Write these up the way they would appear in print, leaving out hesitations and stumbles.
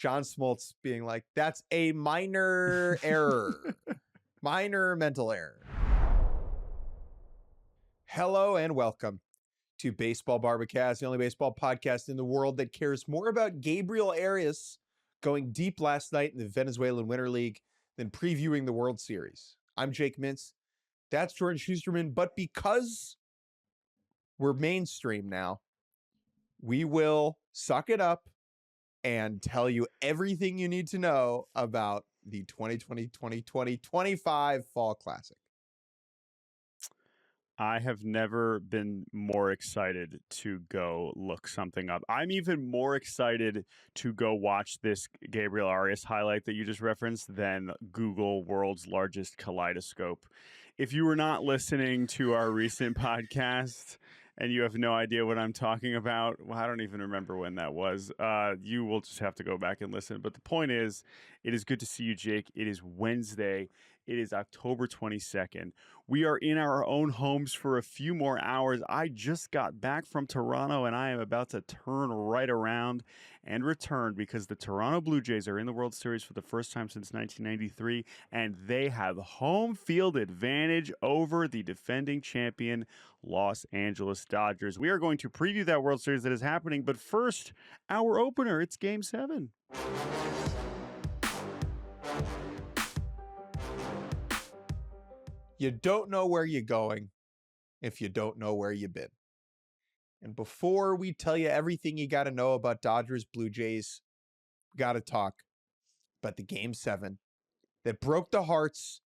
John Smoltz being like, that's a minor error. Minor mental error. Hello and welcome to Baseball Barbacast, the only baseball podcast in the world that cares more about Gabriel Arias going deep last night in the Venezuelan Winter League than previewing the World Series. I'm Jake Mintz. That's Jordan Shusterman. But because we're mainstream now, we will suck it up and tell you everything you need to know about the 2020-2025 Fall Classic. I have never been more excited to go look something up. I'm even more excited to go watch this Gabriel Arias highlight that you just referenced than Google World's Largest Kaleidoscope. If you were not listening to our recent podcast and you have no idea what I'm talking about, well, I don't even remember when that was. You will just have to go back and listen. But the point is, it is good to see you, Jake. It is Wednesday. It is October 22nd. We are in our own homes for a few more hours. I just got back from Toronto, and I am about to turn right around and return because the Toronto Blue Jays are in the World Series for the first time since 1993, and they have home field advantage over the defending champion Los Angeles Dodgers. We are going to preview that World Series that is happening, but first, our opener. It's Game 7. You don't know where you're going if you don't know where you've been. And before we tell you everything you got to know about Dodgers Blue Jays, we got to talk about the Game 7 that broke the hearts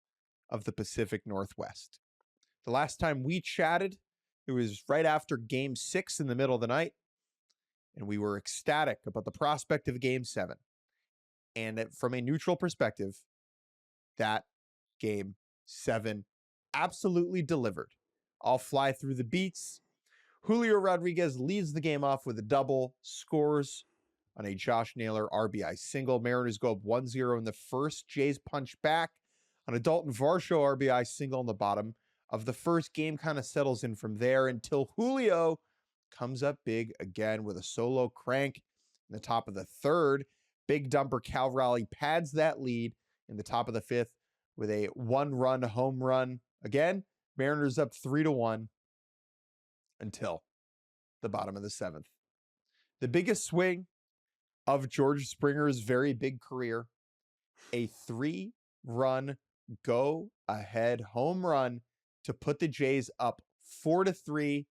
of the Pacific Northwest. The last time we chatted, it was right after Game 6 in the middle of the night, and we were ecstatic about the prospect of Game 7. And from a neutral perspective, that Game 7 absolutely delivered. I'll fly through the beats. Julio Rodriguez leads the game off with a double, scores on a Josh Naylor RBI single. Mariners go up 1-0 in the first. Jays punch back on a Dalton Varsho RBI single in the bottom of the first. Game kind of settles in from there until Julio comes up big again with a solo crank in the top of the third. Big dumper Cal Raleigh pads that lead in the top of the fifth with a one-run home run. Again, Mariners up 3-1 until the bottom of the seventh. The biggest swing of George Springer's very big career, a 3-run go-ahead home run to put the Jays up 4-3,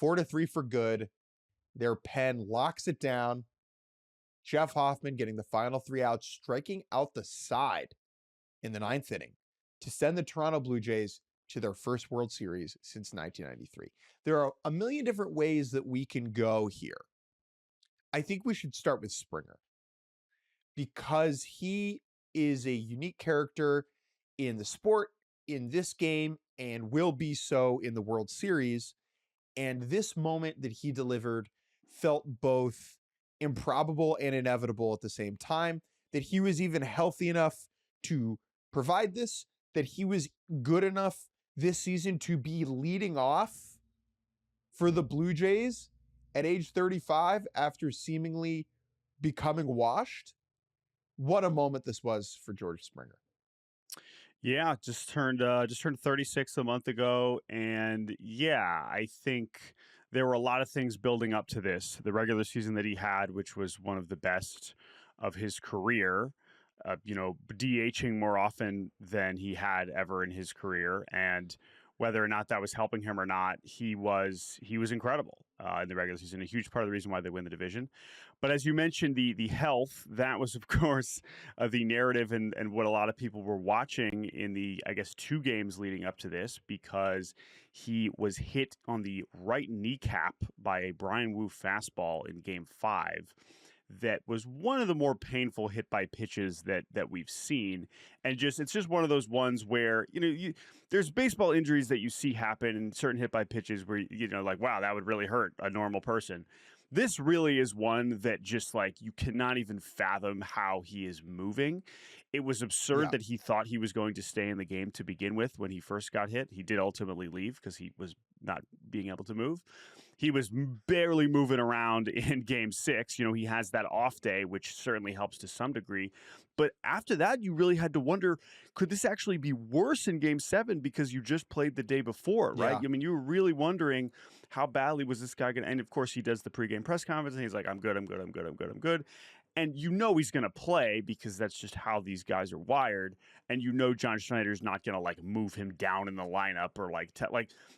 4-3 for good. Their pen locks it down. Jeff Hoffman getting the final 3 outs, striking out the side in the ninth inning to send the Toronto Blue Jays to their first World Series since 1993. There are a million different ways that we can go here. I think we should start with Springer because he is a unique character in the sport, in this game, and will be so in the World Series. And this moment that he delivered felt both improbable and inevitable at the same time, that he was even healthy enough to provide this, that he was good enough this season to be leading off for the Blue Jays at age 35 after seemingly becoming washed. What a moment this was for George Springer. Yeah, just turned 36 a month ago, and yeah, I think there were a lot of things building up to this. The regular season that he had, which was one of the best of his career, DHing more often than he had ever in his career, and whether or not that was helping him or not, he was incredible in the regular season. A huge part of the reason why they win the division. But as you mentioned, the health, that was, of course, the narrative and what a lot of people were watching in the, I guess, 2 games leading up to this, because he was hit on the right kneecap by a Brian Wu fastball in Game 5. That was one of the more painful hit by pitches that we've seen. And it's just one of those ones where, there's baseball injuries that you see happen in certain hit by pitches where, like, wow, that would really hurt a normal person. This really is one that just like you cannot even fathom how he is moving. It was absurd that he thought he was going to stay in the game to begin with when he first got hit. He did ultimately leave because he was not being able to move. he was barely moving around in game 6. You know, he has that off day, which certainly helps to some degree. But after that, you really had to wonder, could this actually be worse in game 7 because you just played the day before, right? Yeah. I mean, you were really wondering how badly was this guy going to, and of course he does the pregame press conference and he's like, I'm good. And you know he's going to play because that's just how these guys are wired. And you know John Schneider's not going to like move him down in the lineup or like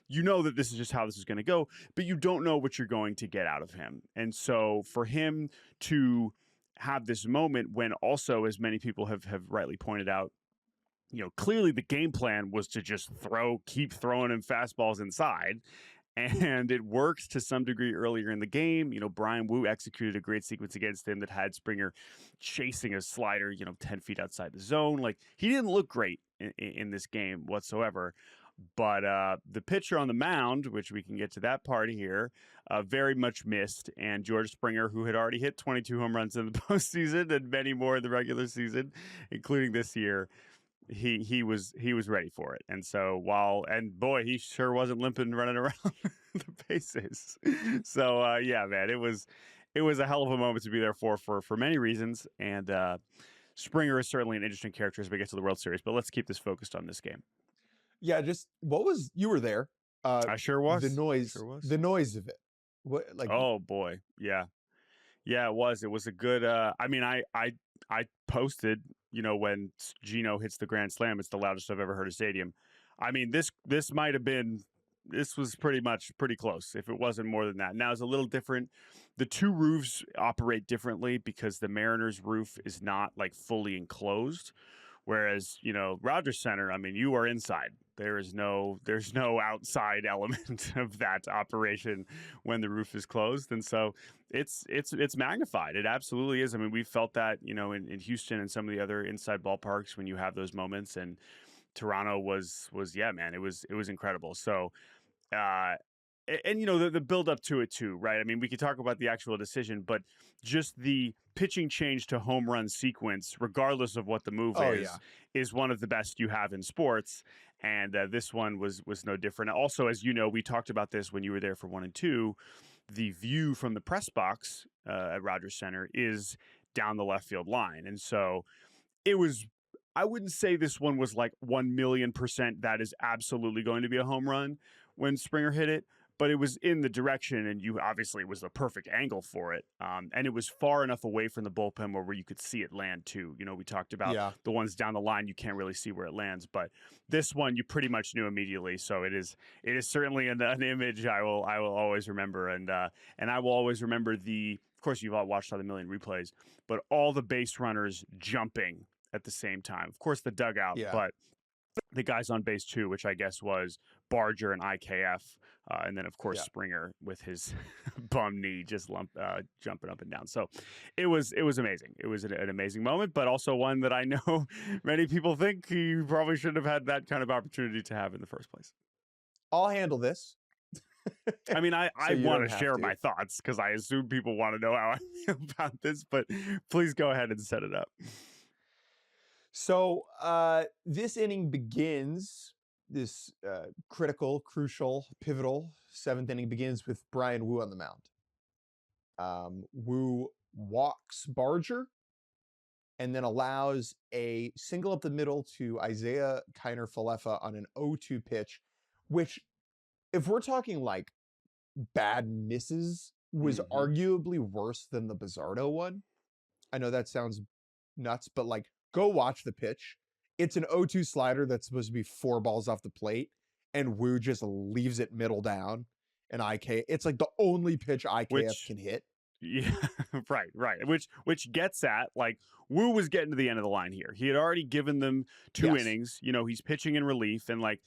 you know that this is just how this is going to go, but you don't know what you're going to get out of him. And so for him to have this moment when also, as many people have rightly pointed out, you know, clearly the game plan was to just keep throwing him fastballs inside. And it worked to some degree earlier in the game. You know, Brian Wu executed a great sequence against him that had Springer chasing a slider, you know, 10 feet outside the zone. Like, he didn't look great in this game whatsoever. But the pitcher on the mound, which we can get to that part here, very much missed. And George Springer, who had already hit 22 home runs in the postseason and many more in the regular season, including this year, he was ready for it. And so boy, he sure wasn't limping running around the bases. So yeah, man, it was a hell of a moment to be there for many reasons. And Springer is certainly an interesting character as we get to the World Series. But let's keep this focused on this game. Yeah, just you were there. I sure was. The noise of it. What, like? Oh boy, yeah, it was. It was a good. I mean, I posted, you know, when Gino hits the grand slam, it's the loudest I've ever heard a stadium. I mean, this was pretty close, if it wasn't more than that. Now it's a little different. The two roofs operate differently because the Mariners roof is not like fully enclosed. Whereas, you know, Rogers Center, I mean, you are inside. There's no outside element of that operation when the roof is closed. And so it's magnified. It absolutely is. I mean, we felt that, you know, in Houston and some of the other inside ballparks when you have those moments. And Toronto was yeah, man, it was incredible. So and you know, the build up to it too, right? I mean, we could talk about the actual decision, but just the pitching change to home run sequence, regardless of what the move is one of the best you have in sports. And this one was no different. Also, as you know, we talked about this when you were there for 1 and 2. The view from the press box at Rogers Center is down the left field line. And so it was, I wouldn't say this one was like 1,000,000% that is absolutely going to be a home run when Springer hit it, but it was in the direction, and you obviously, it was the perfect angle for it. And it was far enough away from the bullpen where you could see it land too. You know, we talked about the ones down the line, you can't really see where it lands, but this one you pretty much knew immediately. So it is certainly an image I will always remember. And I will always remember of course you've all watched all the million replays, but all the base runners jumping at the same time. Of course the dugout, but the guys on base too, which I guess was Barger and IKF. And then, of course, Springer with his bum knee just jumping up and down. So it was amazing. It was an amazing moment, but also one that I know many people think he probably shouldn't have had that kind of opportunity to have in the first place. I'll handle this. I mean, I want to share my thoughts because I assume people want to know how I feel about this, but please go ahead and set it up. So this inning begins, this crucial, pivotal 7th inning begins with Brian Wu on the mound. Wu walks Barger and then allows a single up the middle to Isaiah Kiner-Falefa on an 0-2 pitch, which, if we're talking like bad misses, was arguably worse than the Bizzardo one. I know that sounds nuts, but like, go watch the pitch. It's an 0-2 slider that's supposed to be 4 balls off the plate, and Wu just leaves it middle down. And it's like the only pitch IKF can hit. Yeah, right. Which gets at, like, Wu was getting to the end of the line here. He had already given them 2 innings. You know, he's pitching in relief, and like,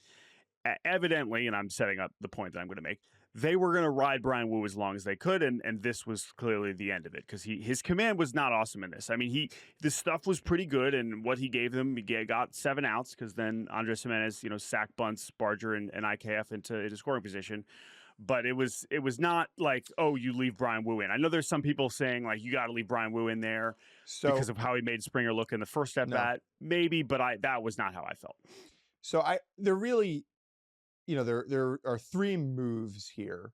evidently, and I'm setting up the point that I'm going to make, they were going to ride Brian Wu as long as they could, and this was clearly the end of it because his command was not awesome in this. I mean, the stuff was pretty good, and what he gave them, he got 7 outs because then Andres Jimenez, you know, sack bunts Barger and IKF into scoring position. But it was not like, oh, you leave Brian Wu in. I know there's some people saying like you got to leave Brian Wu in there because of how he made Springer look in the first at bat, maybe, but that was not how I felt. So they're really, you know, there are 3 moves here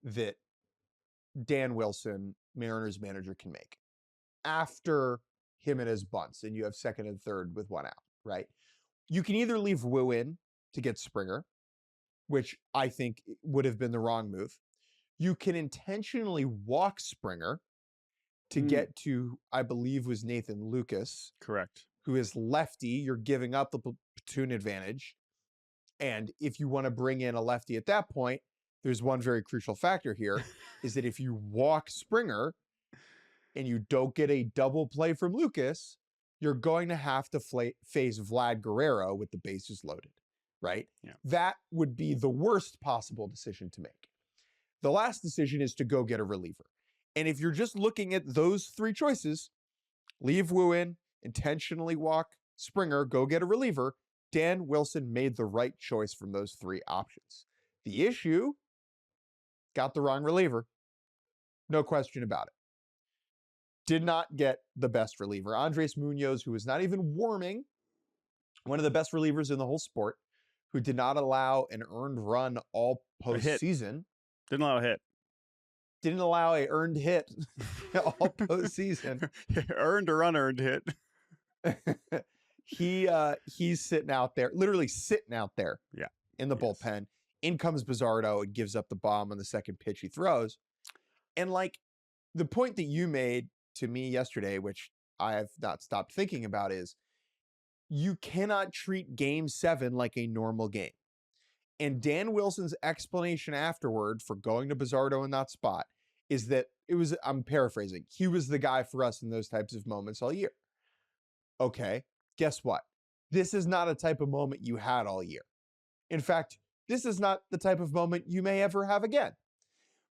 that Dan Wilson, Mariners manager, can make after him and his bunts, and you have second and third with one out, right? You can either leave Wu in to get Springer, which I think would have been the wrong move. You can intentionally walk Springer to get to, I believe, was Nathan Lucas. Correct. Who is lefty. You're giving up the platoon advantage. And if you want to bring in a lefty at that point, there's one very crucial factor here, is that if you walk Springer and you don't get a double play from Lucas, you're going to have to face Vlad Guerrero with the bases loaded, right? Yeah. That would be the worst possible decision to make. The last decision is to go get a reliever. And if you're just looking at those three choices, leave Wu in, intentionally walk Springer, go get a reliever, Dan Wilson made the right choice from those three options. The issue, got the wrong reliever. No question about it. Did not get the best reliever. Andres Munoz, who was not even warming, one of the best relievers in the whole sport, who did not allow an earned run all postseason. Didn't allow a hit. Didn't allow a earned hit all postseason. Earned or unearned hit. He's sitting out there, literally sitting out there in the bullpen. In comes Bizzardo and gives up the bomb on the second pitch he throws. And like the point that you made to me yesterday, which I have not stopped thinking about, is you cannot treat Game 7 like a normal game. And Dan Wilson's explanation afterward for going to Bizzardo in that spot is that it was, I'm paraphrasing, he was the guy for us in those types of moments all year. Okay, guess what? This is not a type of moment you had all year. In fact, this is not the type of moment you may ever have again.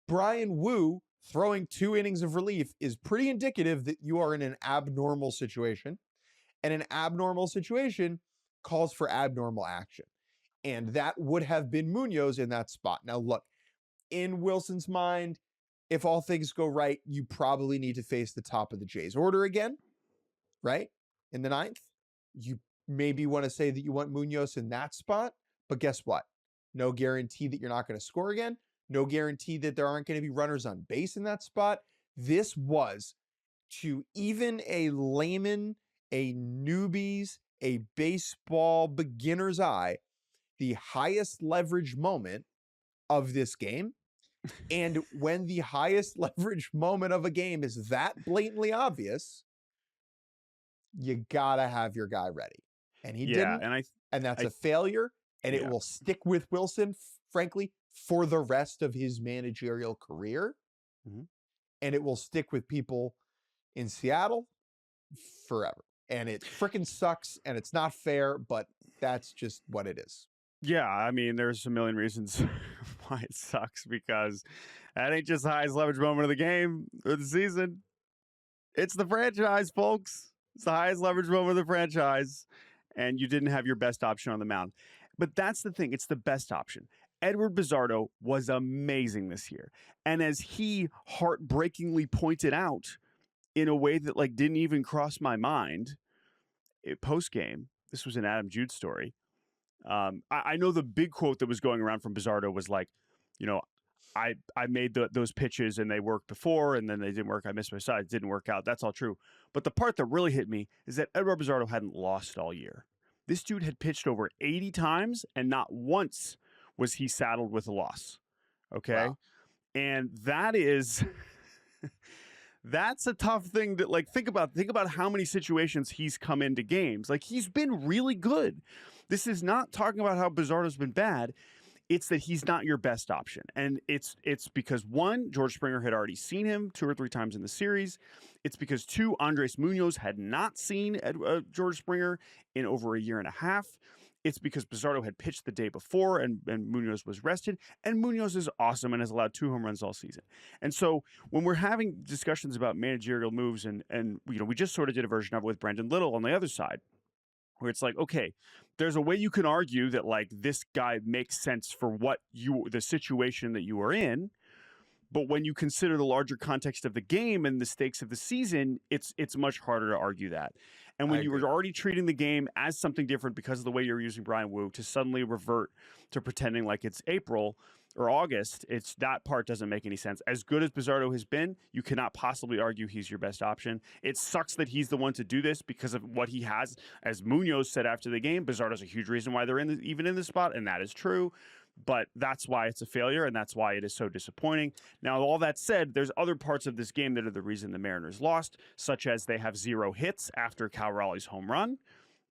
Brian Wu throwing 2 innings of relief is pretty indicative that you are in an abnormal situation, and an abnormal situation calls for abnormal action. And that would have been Munoz in that spot. Now, look, in Wilson's mind, if all things go right, you probably need to face the top of the Jays order again, right? In the 9th. You maybe want to say that you want Munoz in that spot, but guess what? No guarantee that you're not going to score again. No guarantee that there aren't going to be runners on base in that spot. This was, to even a layman, a newbie's, a baseball beginner's eye, the highest leverage moment of this game. And when the highest leverage moment of a game is that blatantly obvious, you gotta have your guy ready. And he didn't. And that's a failure. And it will stick with Wilson, frankly, for the rest of his managerial career. Mm-hmm. And it will stick with people in Seattle forever. And it freaking sucks, and it's not fair, but that's just what it is. Yeah, I mean, there's a million reasons why it sucks, because that ain't just the highest leverage moment of the game or the season. It's the franchise, folks. It's the highest leverage moment of the franchise, and you didn't have your best option on the mound. But that's the thing. It's the best option. Edward Bizzardo was amazing this year. And as he heartbreakingly pointed out in a way that like didn't even cross my mind post-game, this was an Adam Jude story. I know the big quote that was going around from Bizzardo was like, you know, I made those pitches and they worked before and then they didn't work. I missed my side. It didn't work out. That's all true. But the part that really hit me is that Edward Bizzardo hadn't lost all year. This dude had pitched over 80 times and not once was he saddled with a loss. Okay. Wow. And that is, that's a tough thing to like, think about how many situations he's come into games. Like he's been really good. This is not talking about how Bizzardo's been bad. It's that he's not your best option. And it's because, one, George Springer had already seen him 2 or 3 times in the series. It's because, 2, Andres Munoz had not seen George Springer in over a year and a half. It's because Bizzardo had pitched the day before and Munoz was rested. And Munoz is awesome and has allowed 2 home runs all season. And so when we're having discussions about managerial moves, and you know, we just sort of did a version of it with Brendan Little on the other side, where it's like, okay, there's a way you can argue that like this guy makes sense for the situation that you are in. But when you consider the larger context of the game and the stakes of the season, it's much harder to argue that. And when you were already treating the game as something different because of the way you're using Brian Wu, to suddenly revert to pretending like it's April or August, it's that part doesn't make any sense. As good as Bizarro has been, you cannot possibly argue he's your best option. It sucks that he's the one to do this because of what he has. As Munoz said after the game, Bizarro's a huge reason why they're even in this spot, and that is true. But that's why it's a failure, and that's why it is so disappointing. Now, all that said, there's other parts of this game that are the reason the Mariners lost, such as they have 0 hits after Cal Raleigh's home run.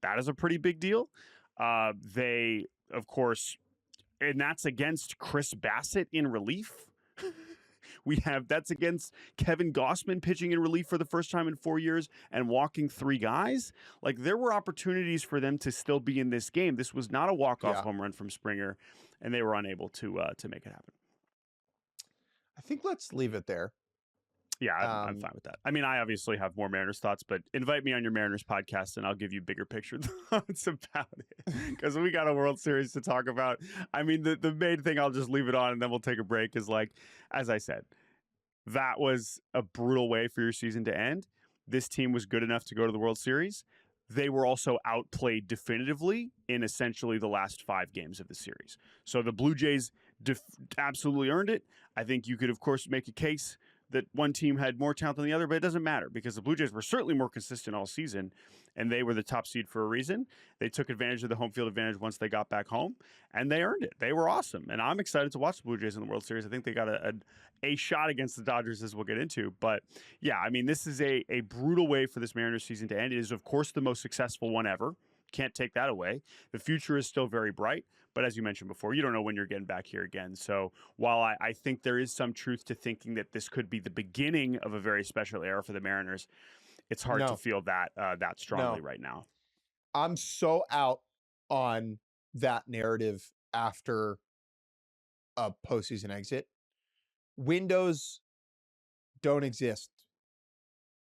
That is a pretty big deal. They, of course, and that's against Chris Bassett in relief. That's against Kevin Gossman pitching in relief for the first time in 4 years and walking 3 guys. Like, there were opportunities for them to still be in this game. This was not a walk-off home run from Springer, and they were unable to make it happen. I think let's leave it there. Yeah, I'm fine with that. I mean, I obviously have more Mariners thoughts, but invite me on your Mariners podcast and I'll give you bigger picture thoughts about it because we got a World Series to talk about. I mean, the main thing, I'll just leave it on and then we'll take a break, is like, as I said, that was a brutal way for your season to end. This team was good enough to go to the World Series. They were also outplayed definitively in essentially the last 5 games of the series. So the Blue Jays absolutely earned it. I think you could, of course, make a case that one team had more talent than the other, but it doesn't matter because the Blue Jays were certainly more consistent all season, and they were the top seed for a reason. They took advantage of the home field advantage once they got back home, and they earned it. They were awesome, and I'm excited to watch the Blue Jays in the World Series. I think they got a shot against the Dodgers, as we'll get into. But, yeah, I mean, this is a brutal way for this Mariners season to end. It is, of course, the most successful one ever. Can't take that away. The future is still very bright. But as you mentioned before, you don't know when you're getting back here again. So while I think there is some truth to thinking that this could be the beginning of a very special era for the Mariners, it's hard to feel that strongly right now. I'm so out on that narrative after a postseason exit. Windows don't exist.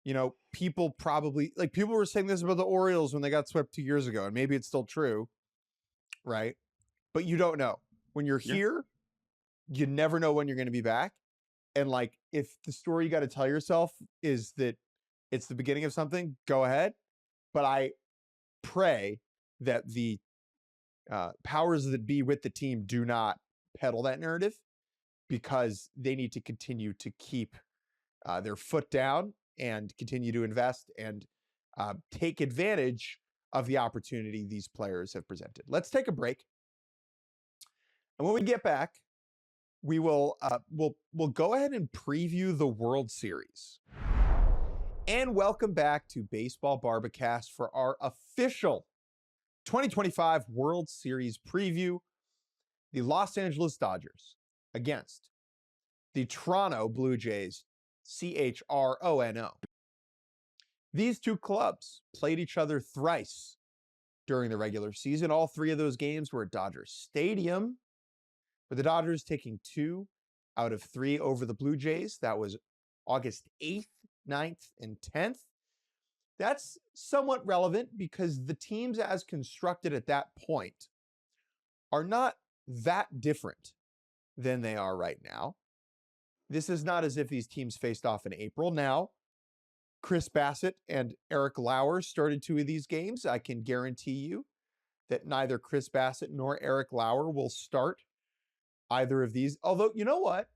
You know, people were saying this about the Orioles when they got swept 2 years ago, and maybe it's still true, right? But you don't know. When you're here, you never know when you're going to be back. And like, if the story you got to tell yourself is that it's the beginning of something, go ahead. But I pray that the powers that be with the team do not peddle that narrative, because they need to continue to keep their foot down and continue to invest and take advantage of the opportunity these players have presented. Let's take a break. And when we get back, we will we'll go ahead and preview the World Series. And welcome back to Baseball Barbacast for our official 2025 World Series preview. The Los Angeles Dodgers against the Toronto Blue Jays, CHRONO. These two clubs played each other thrice during the regular season. All 3 of those games were at Dodger Stadium, with the Dodgers taking 2 out of 3 over the Blue Jays. That was August 8th, 9th, and 10th. That's somewhat relevant because the teams as constructed at that point are not that different than they are right now. This is not as if these teams faced off in April. Now, Chris Bassett and Eric Lauer started 2 of these games. I can guarantee you that neither Chris Bassett nor Eric Lauer will start either of these. Although, you know what?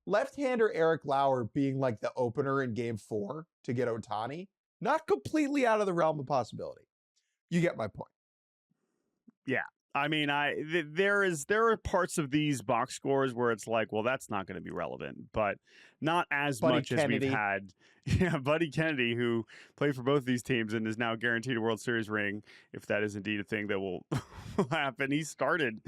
Left-hander Eric Lauer being like the opener in game 4 to get Ohtani, not completely out of the realm of possibility. You get my point. Yeah. I mean, there are parts of these box scores where it's like, well, that's not going to be relevant, but not as Buddy much Kennedy. As we've had. Yeah, Buddy Kennedy, who played for both these teams and is now guaranteed a World Series ring, if that is indeed a thing that will happen. He started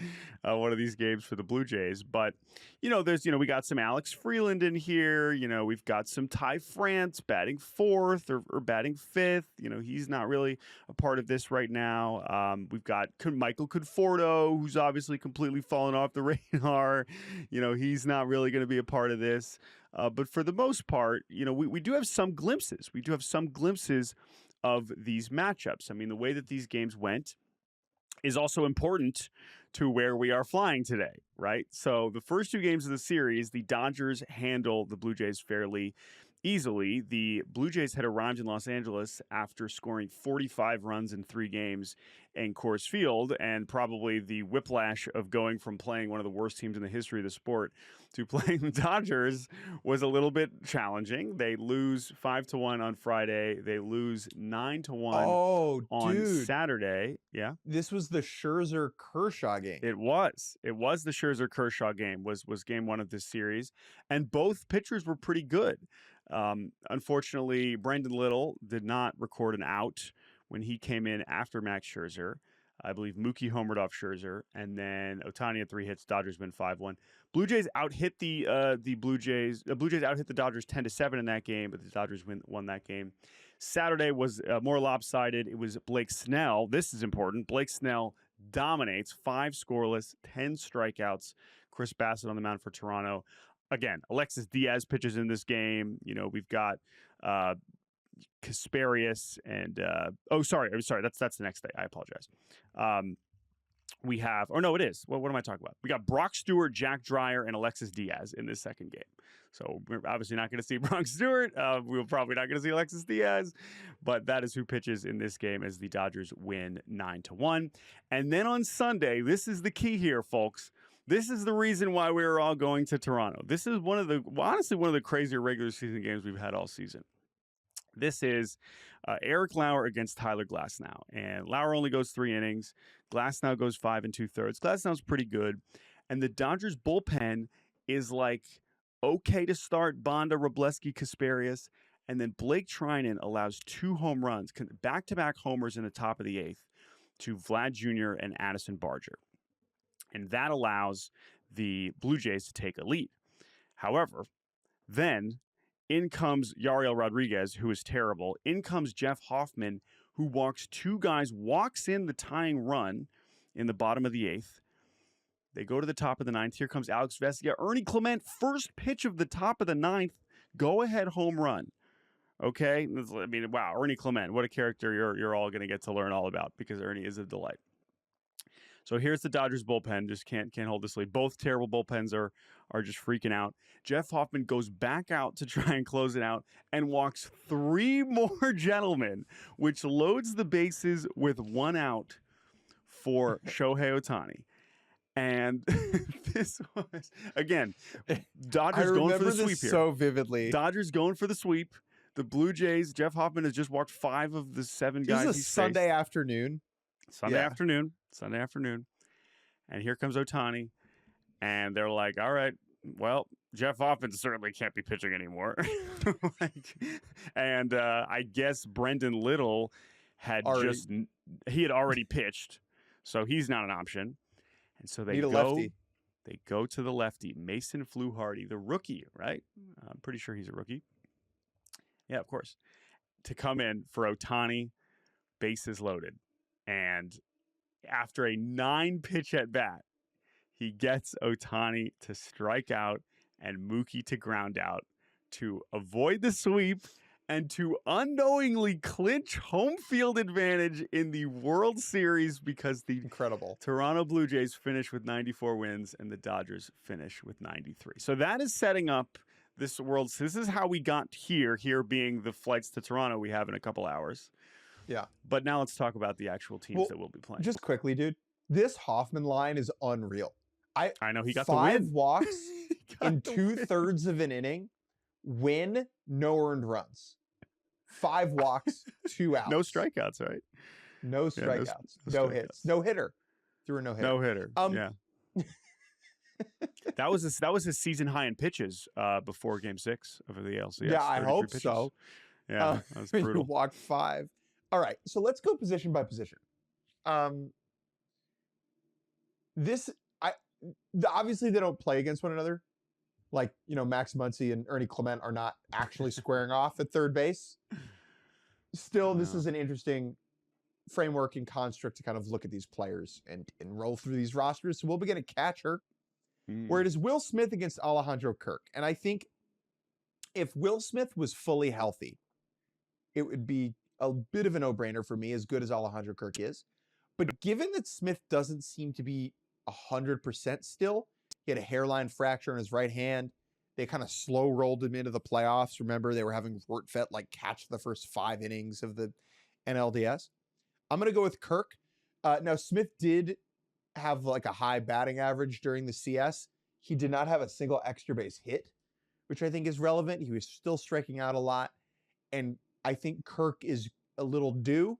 one of these games for the Blue Jays, but we got some Alex Freeland in here. We've got some Ty France batting 4th or batting 5th. He's not really a part of this right now. We've got Michael Conforto, who's obviously completely fallen off the radar. He's not really going to be a part of this. But for the most part, we do have some glimpses. We do have some glimpses of these matchups. I mean, the way that these games went is also important to where we are flying today, right? So the first 2 games of the series, the Dodgers handle the Blue Jays fairly easily. The Blue Jays had arrived in Los Angeles after scoring 45 runs in 3 games in Coors Field, and probably the whiplash of going from playing one of the worst teams in the history of the sport to playing the Dodgers was a little bit challenging. They lose 5-1 on Friday. They lose 9-1 on Saturday. Yeah. This was the Scherzer-Kershaw game. It was. It was the Scherzer-Kershaw game, was game 1 of this series. And both pitchers were pretty good. Unfortunately, Brendan Little did not record an out when he came in after Max Scherzer. I believe Mookie homered off Scherzer, and then Ohtani had 3 hits. Dodgers win 5-1. Blue Jays out-hit the Blue Jays. The Blue Jays out-hit the Dodgers 10-7 in that game, but the Dodgers won that game. Saturday was more lopsided. It was Blake Snell. This is important. Blake Snell dominates, 5 scoreless, 10 strikeouts. Chris Bassett on the mound for Toronto. Again, Alexis Diaz pitches in this game. You know, we've got Kasparius and sorry, that's the next day. I apologize. We have, or no, it is. What am I talking about? We got Brock Stewart, Jack Dreyer, and Alexis Diaz in this second game. So we're obviously not going to see Brock Stewart. We're probably not going to see Alexis Diaz, but that is who pitches in this game as the Dodgers win 9-1. And then on Sunday, this is the key here, folks. This is the reason why we are all going to Toronto. This is honestly one of the crazier regular season games we've had all season. This is Eric Lauer against Tyler Glasnow. And Lauer only goes 3 innings. Glasnow goes 5 2/3. Glasnow's pretty good. And the Dodgers bullpen is like okay to start Bonda, Robleski, Kasparius. And then Blake Treinen allows 2 home runs, back-to-back homers in the top of the 8th to Vlad Jr. and Addison Barger. And that allows the Blue Jays to take a lead. However, then in comes Yariel Rodriguez, who is terrible. In comes Jeff Hoffman, who walks 2 guys, walks in the tying run in the bottom of the 8th. They go to the top of the 9th. Here comes Alex Vesia. Ernie Clement, first pitch of the top of the 9th, go-ahead home run. Okay? I mean, wow, Ernie Clement, what a character you're all going to get to learn all about, because Ernie is a delight. So here's the Dodgers bullpen. Just can't hold this lead. Both terrible bullpens are just freaking out. Jeff Hoffman goes back out to try and close it out and walks 3 more gentlemen, which loads the bases with 1 out for Shohei Ohtani. And this was, again, Dodgers going for the sweep here. So vividly. Dodgers going for the sweep. The Blue Jays, Jeff Hoffman has just walked 5 of the 7 guys he's Sunday afternoon. Sunday afternoon. And here comes Ohtani. And they're like, all right, well, Jeff Hoffman certainly can't be pitching anymore. I guess Brendan Little had already pitched. So he's not an option. And so they go to the lefty, Mason Fluharty, the rookie, right? I'm pretty sure he's a rookie. Yeah, of course. To come in for Ohtani, bases loaded. And after a 9-pitch at bat, he gets Ohtani to strike out and Mookie to ground out to avoid the sweep and to unknowingly clinch home field advantage in the World Series, because the Toronto Blue Jays finish with 94 wins and the Dodgers finish with 93. So that is setting up this World. This is how we got here being the flights to Toronto we have in a couple hours. Yeah. But now let's talk about the actual teams that we'll be playing. Just quickly, dude. This Hoffman line is unreal. I know he got the win. 5 walks in 2/3 of an inning, win, no earned runs. 5 walks, 2 outs. No strikeouts, right? No strikeouts. No hits. No hitter. Threw a no hitter. No hitter. Yeah. That was his season high in pitches before Game 6 of the ALCS. Yeah, I hope pitches. so. Yeah, that was brutal. Walked 5. All right, so let's go position by position. Obviously they don't play against one another. Like, Max Muncy and Ernie Clement are not actually squaring off at third base. Still, this is an interesting framework and construct to kind of look at these players and roll through these rosters. So we'll begin a catcher, where it is Will Smith against Alejandro Kirk. And I think if Will Smith was fully healthy, it would be a bit of a no-brainer for me, as good as Alejandro Kirk is. But given that Smith doesn't seem to be 100% still, he had a hairline fracture in his right hand. They kind of slow rolled him into the playoffs. Remember, they were having Rortvedt like catch the first 5 innings of the NLDS. I'm going to go with Kirk. Now, Smith did have like a high batting average during the CS. He did not have a single extra base hit, which I think is relevant. He was still striking out a lot. And I think Kirk is a little due.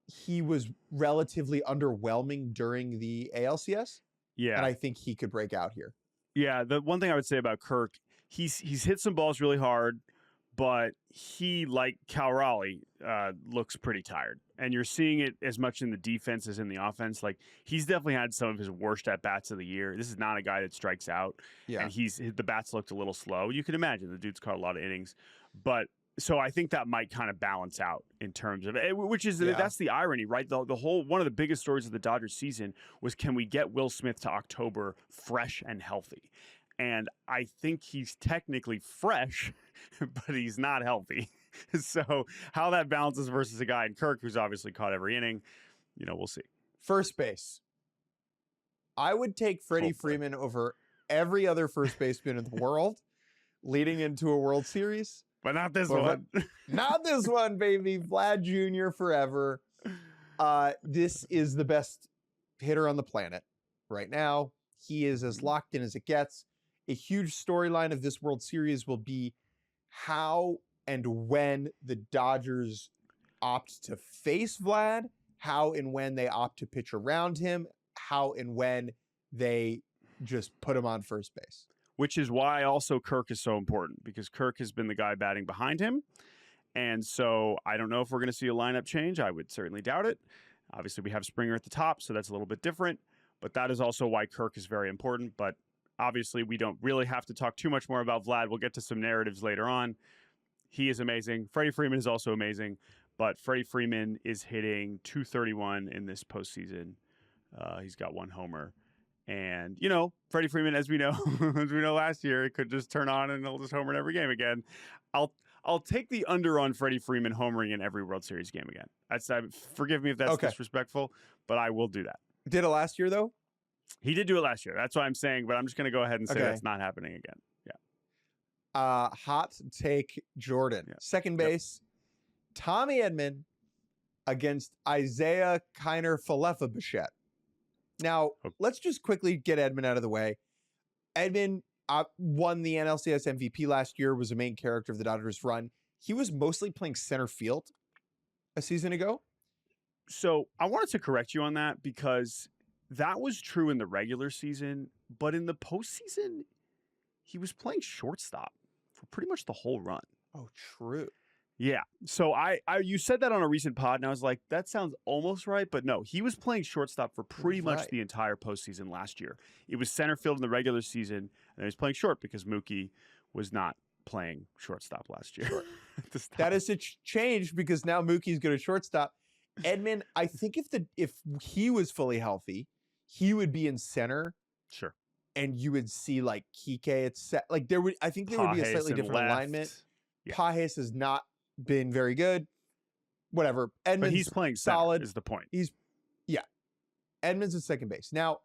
He was relatively underwhelming during the ALCS. Yeah. And I think he could break out here. Yeah, the one thing I would say about Kirk, he's hit some balls really hard, but he, like Cal Raleigh, looks pretty tired. And you're seeing it as much in the defense as in the offense. Like, he's definitely had some of his worst at-bats of the year. This is not a guy that strikes out. Yeah. And the bats looked a little slow. You can imagine the dude's caught a lot of innings. But so I think that might kind of balance out in terms of it, which is that's the irony, right? The whole one of the biggest stories of the Dodgers season was, can we get Will Smith to October fresh and healthy? And I think he's technically fresh, but he's not healthy. So how that balances versus a guy in Kirk who's obviously caught every inning, we'll see. First base. I would take Freddie Freeman over every other first baseman in the world leading into a World Series. But not this one. Not this one, baby. Vlad Jr. forever. This is the best hitter on the planet right now. He is as locked in as it gets. A huge storyline of this World Series will be how and when the Dodgers opt to face Vlad, how and when they opt to pitch around him, how and when they just put him on first base. Which is why also Kirk is so important, because Kirk has been the guy batting behind him. And so I don't know if we're going to see a lineup change. I would certainly doubt it. Obviously, we have Springer at the top, so that's a little bit different. But that is also why Kirk is very important. But obviously, we don't really have to talk too much more about Vlad. We'll get to some narratives later on. He is amazing. Freddie Freeman is also amazing. But Freddie Freeman is hitting .231 in this postseason. He's got 1 homer. And, Freddie Freeman, as we know last year, it could just turn on and he'll just homer in every game again. I'll take the under on Freddie Freeman homering in every World Series game again. Forgive me if that's disrespectful, but I will do that. Did it last year, though? He did do it last year. That's what I'm saying, but I'm just going to go ahead and say that's not happening again. Yeah. Hot take Jordan. Yeah. Second base, Tommy Edman against Isaiah Kiner-Falefa Bichette. Now, let's just quickly get Edman out of the way. Edman won the NLCS MVP last year, was a main character of the Dodgers run. He was mostly playing center field a season ago. So I wanted to correct you on that, because that was true in the regular season, but in the postseason, he was playing shortstop for pretty much the whole run. Oh, true. Yeah. So you said that on a recent pod, and I was like, that sounds almost right. But no, he was playing shortstop for pretty much the entire postseason last year. It was center field in the regular season, and he was playing short because Mookie was not playing shortstop last year. That is a change, because now Mookie's good at shortstop. Edman, I think if he was fully healthy, he would be in center. Sure. And you would see like Kike at set. Like there would be a slightly different alignment. Yeah. Pages has not been very good. Whatever. Edman's but he's playing solid is the point. Edman's at second base. Now,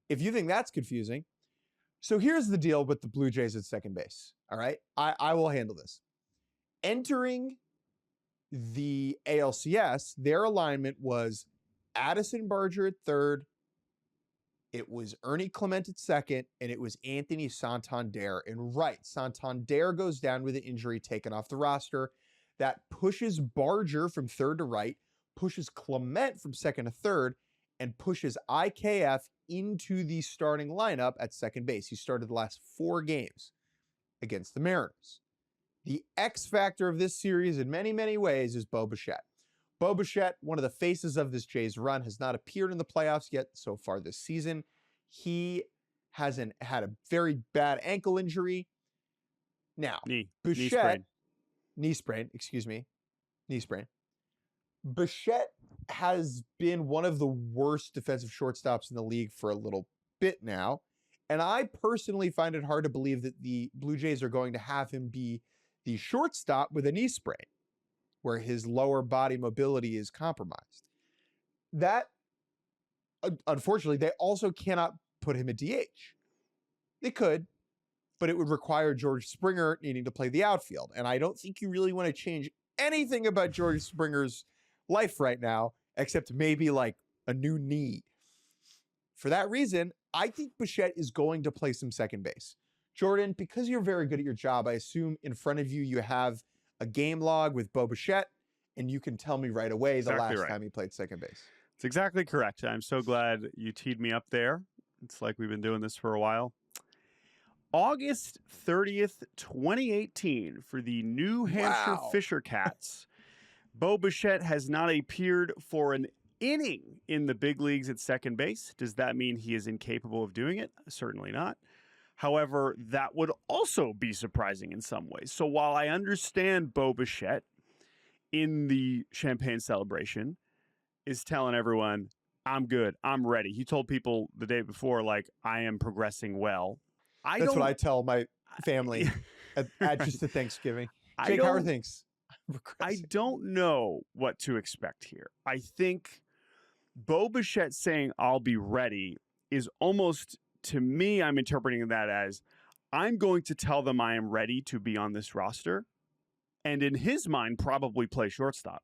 if you think that's confusing, so here's the deal with the Blue Jays at second base. All right. I will handle this. Entering the ALCS, their alignment was Addison Barger at third, it was Ernie Clement at second, and it was Anthony Santander in right. Santander goes down with an injury, taken off the roster. That pushes Barger from third to right, pushes Clement from second to third, and pushes IKF into the starting lineup at second base. He started the last 4 games against the Mariners. The X factor of this series in many, many ways is Bo Bichette. Bo Bichette, one of the faces of this Jays run, has not appeared in the playoffs yet so far this season. He hasn't had a very bad ankle injury. Now, Bichette, knee sprain. Bichette has been one of the worst defensive shortstops in the league for a little bit now. And I personally find it hard to believe that the Blue Jays are going to have him be the shortstop with a knee sprain, where his lower body mobility is compromised. That, unfortunately, they also cannot put him at DH. They could, but it would require George Springer needing to play the outfield. And I don't think you really want to change anything about George Springer's life right now, except maybe like a new knee. For that reason, I think Bichette is going to play some second base. Jordan, because you're very good at your job, I assume in front of you have a game log with Bo Bichette, and you can tell me right away the last time he played second base. It's exactly correct. I'm so glad you teed me up there. It's like we've been doing this for a while. August 30th, 2018, for the New Hampshire Fisher Cats, Bo Bichette has not appeared for an inning in the big leagues at second base. Does that mean he is incapable of doing it? Certainly not. However, that would also be surprising in some ways. So while I understand Bo Bichette in the champagne celebration is telling everyone, I'm good, I'm ready. He told people the day before, like, I am progressing well. That's what I tell my family at just at Thanksgiving. Jake, how are things? I don't know what to expect here. I think Bo Bichette saying I'll be ready is almost, to me, I'm interpreting that as I'm going to tell them I am ready to be on this roster, and in his mind probably play shortstop.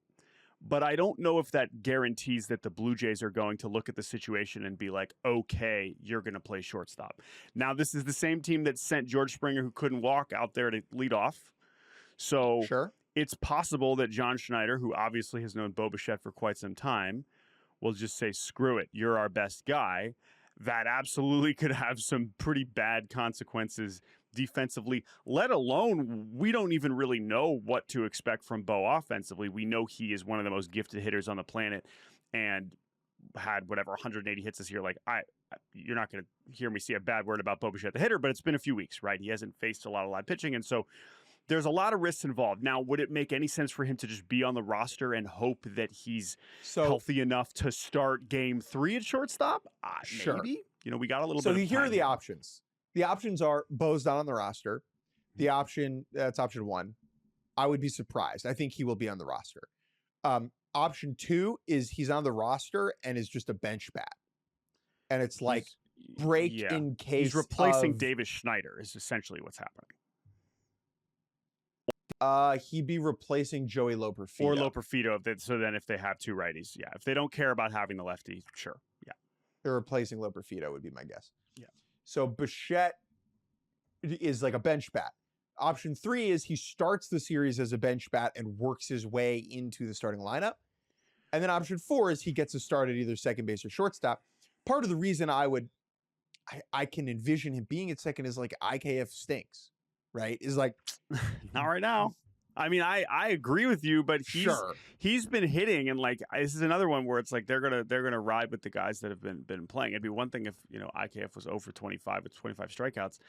But I don't know if that guarantees that the Blue Jays are going to look at the situation and be like, okay, you're going to play shortstop. Now, this is the same team that sent George Springer, who couldn't walk, out there to lead off. So it's possible that John Schneider, who obviously has known Bo Bichette for quite some time, will just say, screw it, you're our best guy. That absolutely could have some pretty bad consequences defensively, let alone we don't even really know what to expect from Bo offensively. We know he is one of the most gifted hitters on the planet and had whatever 180 hits this year. Like, you're not going to hear me say a bad word about Bo Bichette, the hitter, but it's been a few weeks, right? He hasn't faced a lot of live pitching, and so there's a lot of risks involved. Now, would it make any sense for him to just be on the roster and hope that he's healthy enough to start game 3 at shortstop? Maybe. You know, we got a little bit of time. So here are the options. The options are Bo's not on the roster. The option, that's option 1. I would be surprised. I think he will be on the roster. Option 2 is he's on the roster and is just a bench bat. And it's like in case he's replacing Davis Schneider is essentially what's happening. He'd be replacing Joey Loperfido. Or Loperfido. So then if they have 2 righties, if they don't care about having the lefty, sure. Yeah. They're replacing Loperfido would be my guess. Yeah. So Bichette is like a bench bat. Option 3 is he starts the series as a bench bat and works his way into the starting lineup. And then option 4 is he gets a start at either second base or shortstop. Part of the reason I can envision him being at second is like IKF stinks, right? Is like not right now. I mean, I agree with you, but he's been hitting, and like this is another one where it's like they're gonna ride with the guys that have been playing. It'd be one thing if IKF was 0 for 25 with 25 strikeouts.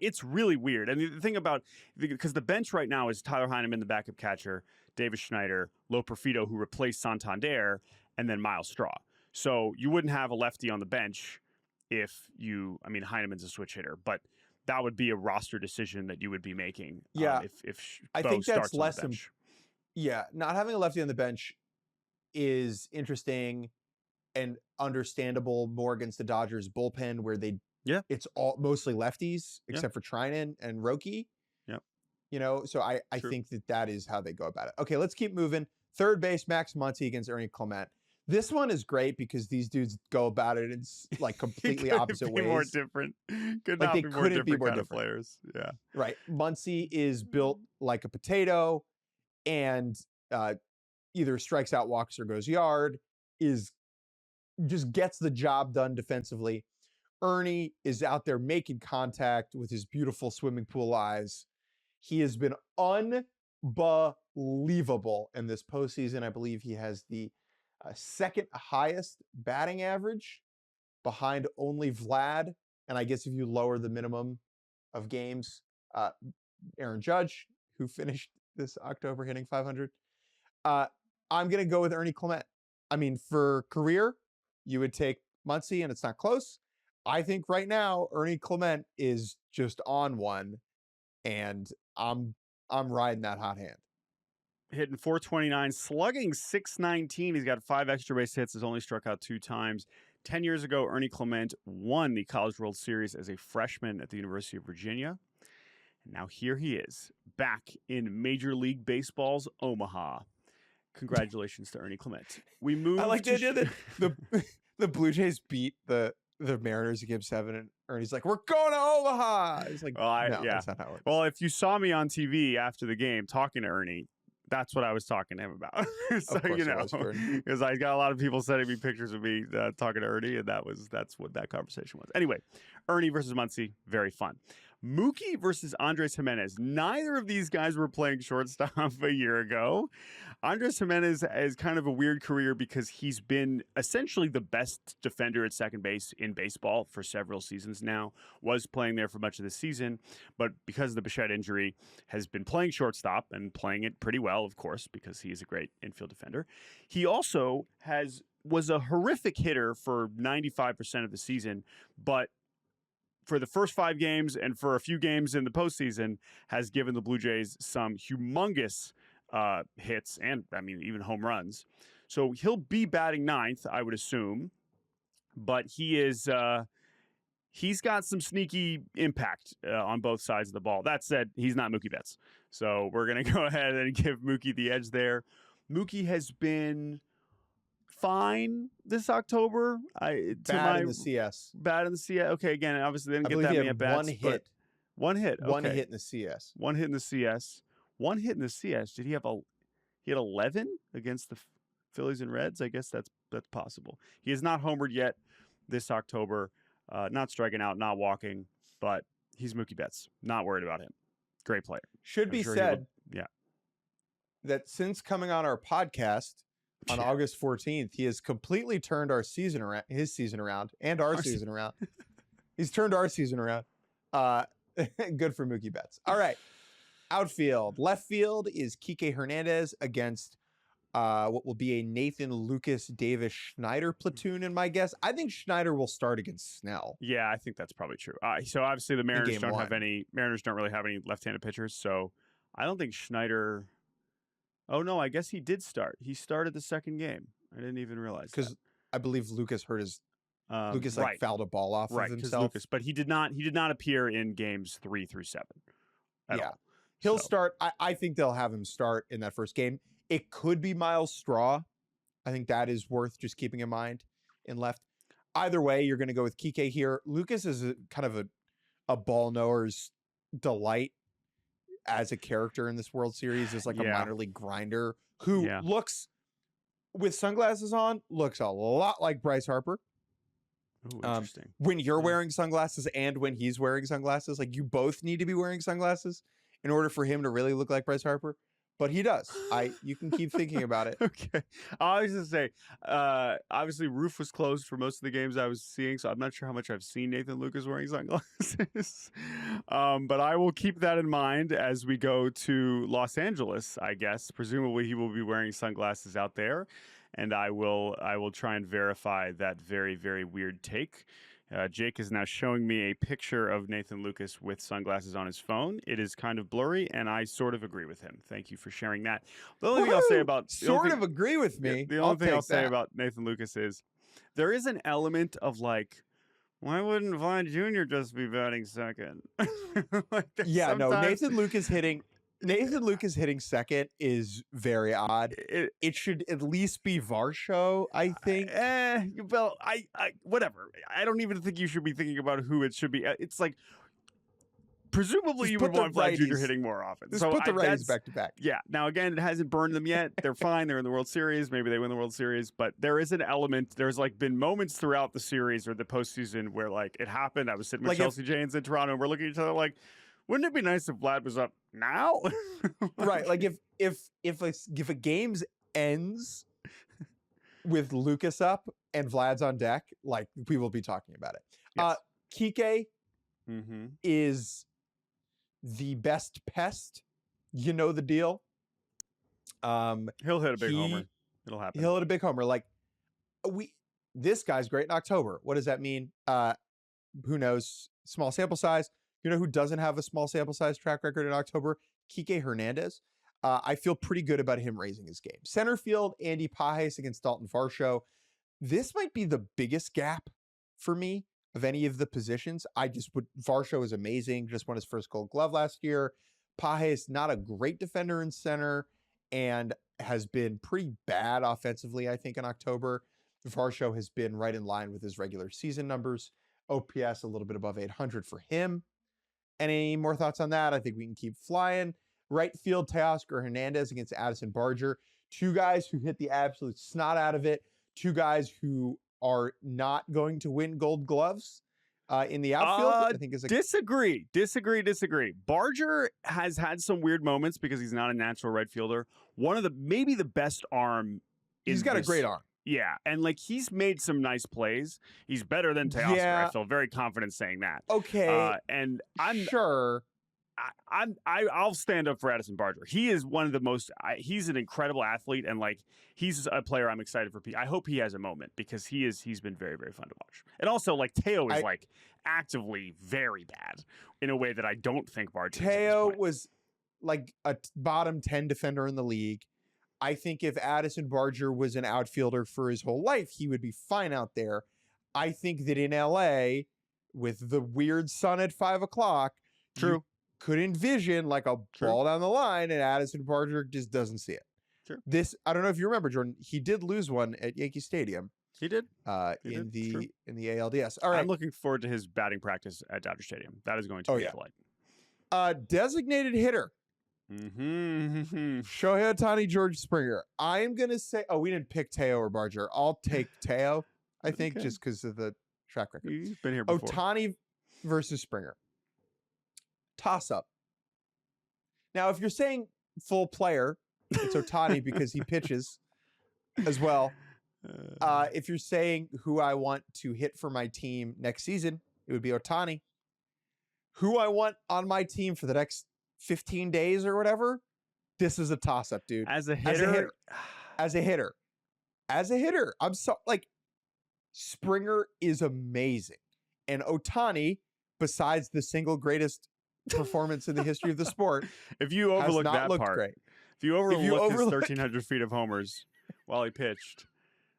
It's really weird. And the thing about because the bench right now is Tyler Heineman, the backup catcher, Davis Schneider, Loperfido, who replaced Santander, and then Miles Straw. So you wouldn't have a lefty on the bench Heineman's a switch hitter, but that would be a roster decision that you would be making. If I Bo think starts that's less. on the bench. Not having a lefty on the bench is interesting and understandable more against the Dodgers bullpen where it's all mostly lefties except for Trinan and Roki. So I think that is how they go about it. Okay, let's keep moving. Third base, Max Muncy against Ernie Clement. This one is great because these dudes go about it in like completely opposite ways. More different. Could not be more different kind of players. Yeah. Right. Muncy is built like a potato and either strikes out, walks, or goes yard, just gets the job done defensively. Ernie is out there making contact with his beautiful swimming pool eyes. He has been unbelievable in this postseason. I believe he has the second highest batting average behind only Vlad. And I guess if you lower the minimum of games, Aaron Judge, who finished this October hitting 500. I'm going to go with Ernie Clement. I mean, for career, you would take Muncy and it's not close. I think right now, Ernie Clement is just on one and I'm riding that hot hand. Hitting 429, slugging 619. He's got 5 extra base hits, has only struck out 2 times. 10 years ago, Ernie Clement won the College World Series as a freshman at the University of Virginia. And now here he is, back in Major League Baseball's Omaha. Congratulations to Ernie Clement. We moved. I like the idea that the Blue Jays beat the Mariners in Game 7, and Ernie's like, "We're going to Omaha." He's like, "No, that's not how it works." Well, if you saw me on TV after the game talking to Ernie, that's what I was talking to him about. So, of course because I got a lot of people sending me pictures of me talking to Ernie, and that's what that conversation was. Anyway, Ernie versus Muncy, very fun. Mookie versus Andres Jimenez. Neither of these guys were playing shortstop a year ago. Andres Jimenez has kind of a weird career because he's been essentially the best defender at second base in baseball for several seasons now. Was playing there for much of the season, but because of the Bichette injury, has been playing shortstop and playing it pretty well, of course, because he is a great infield defender. He also was a horrific hitter for 95% of the season, but for the first 5 games and for a few games in the postseason, has given the Blue Jays some humongous hits and, I mean, even home runs. So he'll be batting 9th, I would assume, but he's got some sneaky impact on both sides of the ball. That said, he's not Mookie Betts. So we're going to go ahead and give Mookie the edge there. Mookie has been fine this October. Bad in the CS. Bad in the CS. Okay, again, obviously didn't get that many at bats. One hit. One hit. Okay. One hit in the CS. One hit in the CS. One hit in the CS. Did he have he had 11 against the Phillies and Reds? I guess that's possible. He has not homered yet this October. Not striking out, not walking, but he's Mookie Betts. Not worried about him. Great player. Should be said that since coming on our podcast on August 14th, he has completely turned his season around, and our season around. He's turned our season around. Good for Mookie Betts. All right. Outfield. Left field is Kike Hernandez against what will be a Nathan Lucas Davis Schneider platoon, in my guess. I think Schneider will start against Snell. Yeah, I think that's probably true. So obviously the Mariners don't really have any left-handed pitchers, so I don't think Schneider. Oh no, I guess he did start. He started the second game. I didn't even realize that. Because I believe Lucas hurt his Lucas fouled a ball off of himself. Lucas, but he did not appear in games 3 through 7 at all. He'll start. I think they'll have him start in that first game. It could be Miles Straw. I think that is worth just keeping in mind in left. Either way, you're going to go with Kike here. Lucas is kind of a ball knower's delight as a character in this World Series. Is like a minor league grinder who looks, with sunglasses on, looks a lot like Bryce Harper. Ooh, interesting. When you're wearing sunglasses and when he's wearing sunglasses, like you both need to be wearing sunglasses in order for him to really look like Bryce Harper. But he does. You can keep thinking about it. Okay. I was just say, obviously roof was closed for most of the games I was seeing, so I'm not sure how much I've seen Nathan Lucas wearing sunglasses. But I will keep that in mind as we go to Los Angeles, I guess. Presumably he will be wearing sunglasses out there, and I will try and verify that very, very weird take. Jake is now showing me a picture of Nathan Lucas with sunglasses on his phone. It is kind of blurry, and I sort of agree with him. Thank you for sharing that. The only thing I'll say about agree with me. The only thing I'll say about Nathan Lucas is there is an element of like, why wouldn't Vlad Jr. just be batting second? Nathan Lucas hitting second is very odd. It should at least be Varsho, I think. Well, I whatever. I don't even think you should be thinking about who it should be. It's like, presumably you would want Vlad Jr. hitting more often. Just put the righties back to back. Yeah. Now, again, it hasn't burned them yet. They're fine. They're in the World Series. Maybe they win the World Series. But there is an element. There's like been moments throughout the series or the postseason where like it happened. I was sitting with Chelsea Janes in Toronto, and we're looking at each other like, wouldn't it be nice if Vlad was up now? Right. Like if a game ends with Lucas up and Vlad's on deck, like we will be talking about it. Yes. Kike is the best pest. You know the deal. He'll hit a big homer. It'll happen. He'll hit a big homer. Like this guy's great in October. What does that mean? Who knows? Small sample size. You know who doesn't have a small sample size track record in October? Kike Hernandez. I feel pretty good about him raising his game. Center field, Andy Pajes against Dalton Varsho. This might be the biggest gap for me. of any of the positions. Varsho is amazing. Just won his first Gold Glove last year. Paje is not a great defender in center and has been pretty bad offensively, I think, in October. Varsho has been right in line with his regular season numbers. OPS a little bit above 800 for him. Any more thoughts on that? I think we can keep flying. Right field, Teoscar Hernandez against Addison Barger. Two guys who hit the absolute snot out of it. Two guys who are not going to win Gold Gloves in the outfield. I think is disagree. Barger has had some weird moments because he's not a natural right fielder. One of maybe the best arm. He's got a great arm. Yeah, and like he's made some nice plays. He's better than Teoscar. Yeah. I feel very confident saying that. Okay, and I'm sure. I'll stand up for Addison Barger. He is one of the most. He's an incredible athlete, and like he's a player I'm excited for. I hope he has a moment because he's been very, very fun to watch. And also, like Teo is like actively very bad in a way that I don't think Barger. Teo was like a bottom 10 defender in the league. I think if Addison Barger was an outfielder for his whole life, he would be fine out there. I think that in LA, with the weird sun at 5 o'clock, true, could envision like a ball down the line, and Addison Barger just doesn't see it. Sure. I don't know if you remember, Jordan. He did lose one at Yankee Stadium. He did in the ALDS. All right, I'm looking forward to his batting practice at Dodger Stadium. That is going to be a delight. Designated hitter. Mm-hmm. Shohei Ohtani, George Springer. I'm going to say, we didn't pick Teo or Barger. I'll take Teo, I think, just because of the track record. He's been here before. Ohtani versus Springer. Toss up. Now, if you're saying full player, it's Ohtani because he pitches as well. If you're saying who I want to hit for my team next season, it would be Ohtani. Who I want on my team for the next 15 days or whatever, this is a toss-up, dude. As a hitter. I'm so like Springer is amazing. And Ohtani, besides the single greatest performance in the history of the sport, if you overlook that part, great. If you overlook his 1,300 feet of homers while he pitched,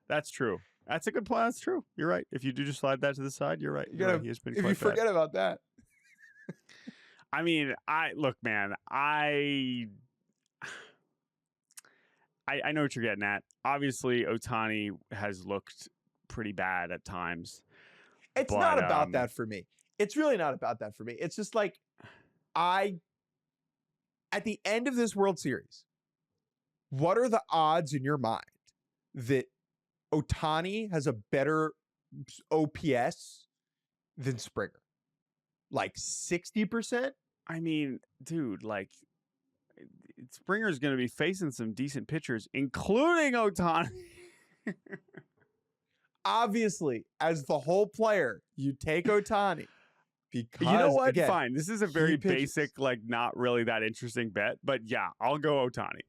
that's true. That's a good point. That's true. You're right. If you do just slide that to the side, you're right. You're right. He has been if you forget about that. I mean, I know what you're getting at. Obviously, Ohtani has looked pretty bad at times. It's not about that for me. It's really not about that for me. It's just like at the end of this World Series, what are the odds in your mind that Ohtani has a better OPS than Springer? Like 60%? I mean, dude, like Springer's going to be facing some decent pitchers, including Ohtani. Obviously, as the whole player, you take Ohtani because you know what? Again, fine. This is a very basic, like not really that interesting bet, but yeah, I'll go Ohtani.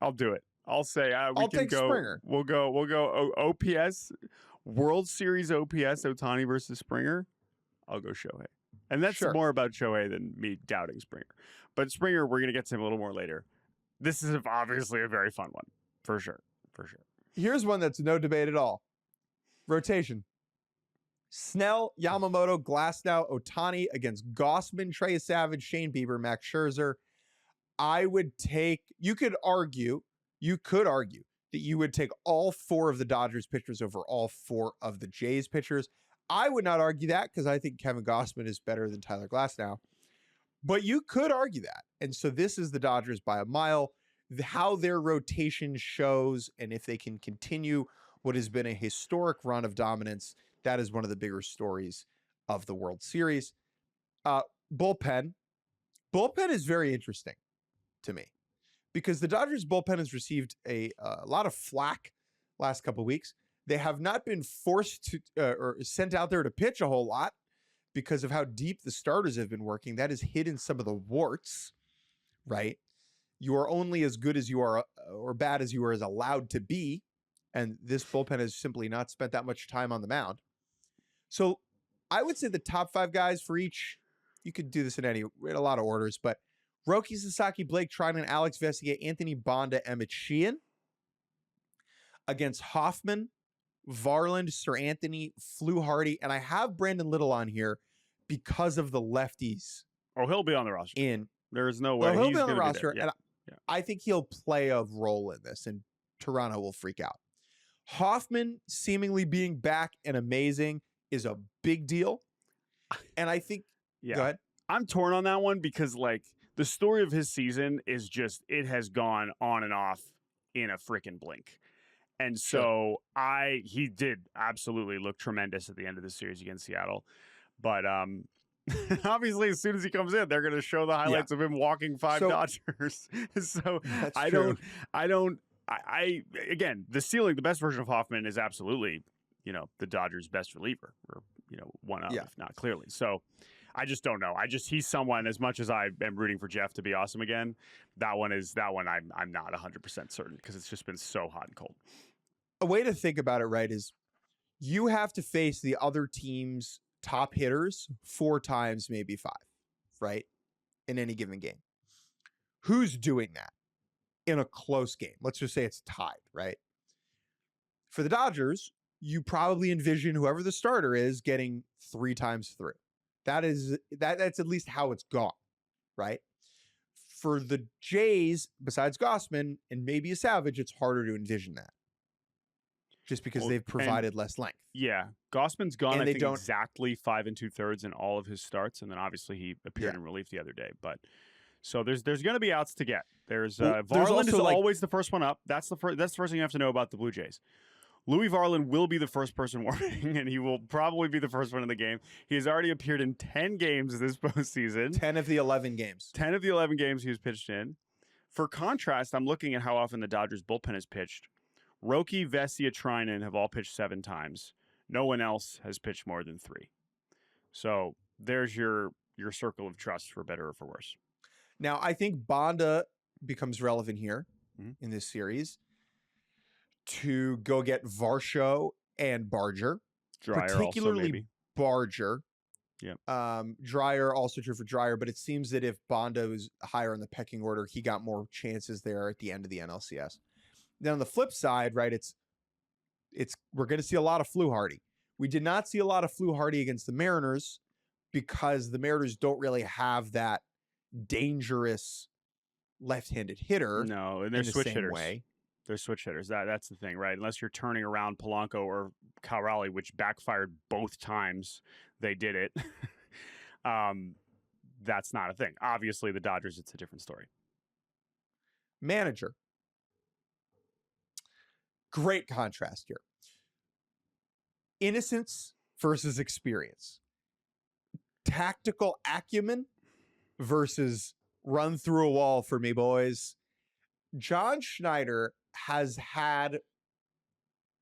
I'll do it. I'll say I'll take Springer. We'll go OPS, World Series OPS, Ohtani versus Springer. I'll go Shohei. And that's more about Shohei than me doubting Springer. But Springer, we're going to get to him a little more later. This is obviously a very fun one. For sure. Here's one that's no debate at all. Rotation. Snell, Yamamoto, Glasnow, Ohtani against Gossman, Trey Savage, Shane Bieber, Max Scherzer. You could argue that you would take all 4 of the Dodgers pitchers over all 4 of the Jays pitchers. I would not argue that because I think Kevin Gossman is better than Tyler Glasnow. But you could argue that. And so this is the Dodgers by a mile. How their rotation shows and if they can continue what has been a historic run of dominance, that is one of the bigger stories of the World Series. Bullpen. Bullpen is very interesting to me because the Dodgers bullpen has received a lot of flack last couple of weeks. They have not been forced to or sent out there to pitch a whole lot because of how deep the starters have been working. That has hidden some of the warts, right? You are only as good as you are or bad as you are as allowed to be. And this bullpen has simply not spent that much time on the mound. So I would say the top 5 guys for each, you could do this in a lot of orders, but Roki Sasaki, Blake Trinan, Alex Vesia, Anthony Bonda, Emmett Sheehan against Hoffman, Varland, Sir Anthony, Fluharty, and I have Brandon Little on here because of the lefties. Oh, he'll be on the roster. There's no way he'll he's be on the gonna roster, be there. and I think he'll play a role in this, and Toronto will freak out. Hoffman seemingly being back and amazing is a big deal, and I think. Go ahead. I'm torn on that one because like the story of his season is just it has gone on and off in a freaking blink. And so he did absolutely look tremendous at the end of the series against Seattle. But obviously, as soon as he comes in, they're going to show the highlights of him walking 5 Dodgers. So again, the best version of Hoffman is absolutely, the Dodgers' best reliever, or, one of, if not clearly. So I just don't know. He's someone, as much as I am rooting for Jeff to be awesome again, that one I'm not 100% certain because it's just been so hot and cold. A way to think about it, right, is you have to face the other team's top hitters 4 times, maybe 5, right, in any given game. Who's doing that in a close game? Let's just say it's tied, right? For the Dodgers, you probably envision whoever the starter is getting 3 times through. That's at least how it's gone, right? For the Jays, besides Gossman and maybe a Savage, it's harder to envision that. Just because they've provided less length. Yeah. Gossman's gone, I think, exactly 5 2/3 in all of his starts. And then obviously he appeared in relief the other day. But so there's going to be outs to get. Varland is always the first one up. That's the first thing you have to know about the Blue Jays. Louis Varland will be the first person warming, and he will probably be the first one in the game. He has already appeared in 10 games this postseason. 10 of the 11 games. 10 of the 11 games he was pitched in. For contrast, I'm looking at how often the Dodgers bullpen has pitched. Roki, Vesia, Treinen have all pitched 7 times. No one else has pitched more than 3. So there's your circle of trust, for better or for worse. Now, I think Bonda becomes relevant here in this series to go get Varsho and Barger. Dreyer particularly also, maybe. Barger. Yeah. Dreyer, also true for Dreyer, but it seems that if Bonda was higher in the pecking order, he got more chances there at the end of the NLCS. Then on the flip side, right, we're going to see a lot of Fluharty. We did not see a lot of Fluharty against the Mariners because the Mariners don't really have that dangerous left-handed hitter. No, and they're switch hitters. They're switch hitters. That's the thing, right? Unless you're turning around Polanco or Cal Raleigh, which backfired both times they did it. That's not a thing. Obviously, the Dodgers, it's a different story. Manager. Great contrast here. Innocence versus experience. Tactical acumen versus run through a wall for me, boys. John Schneider has had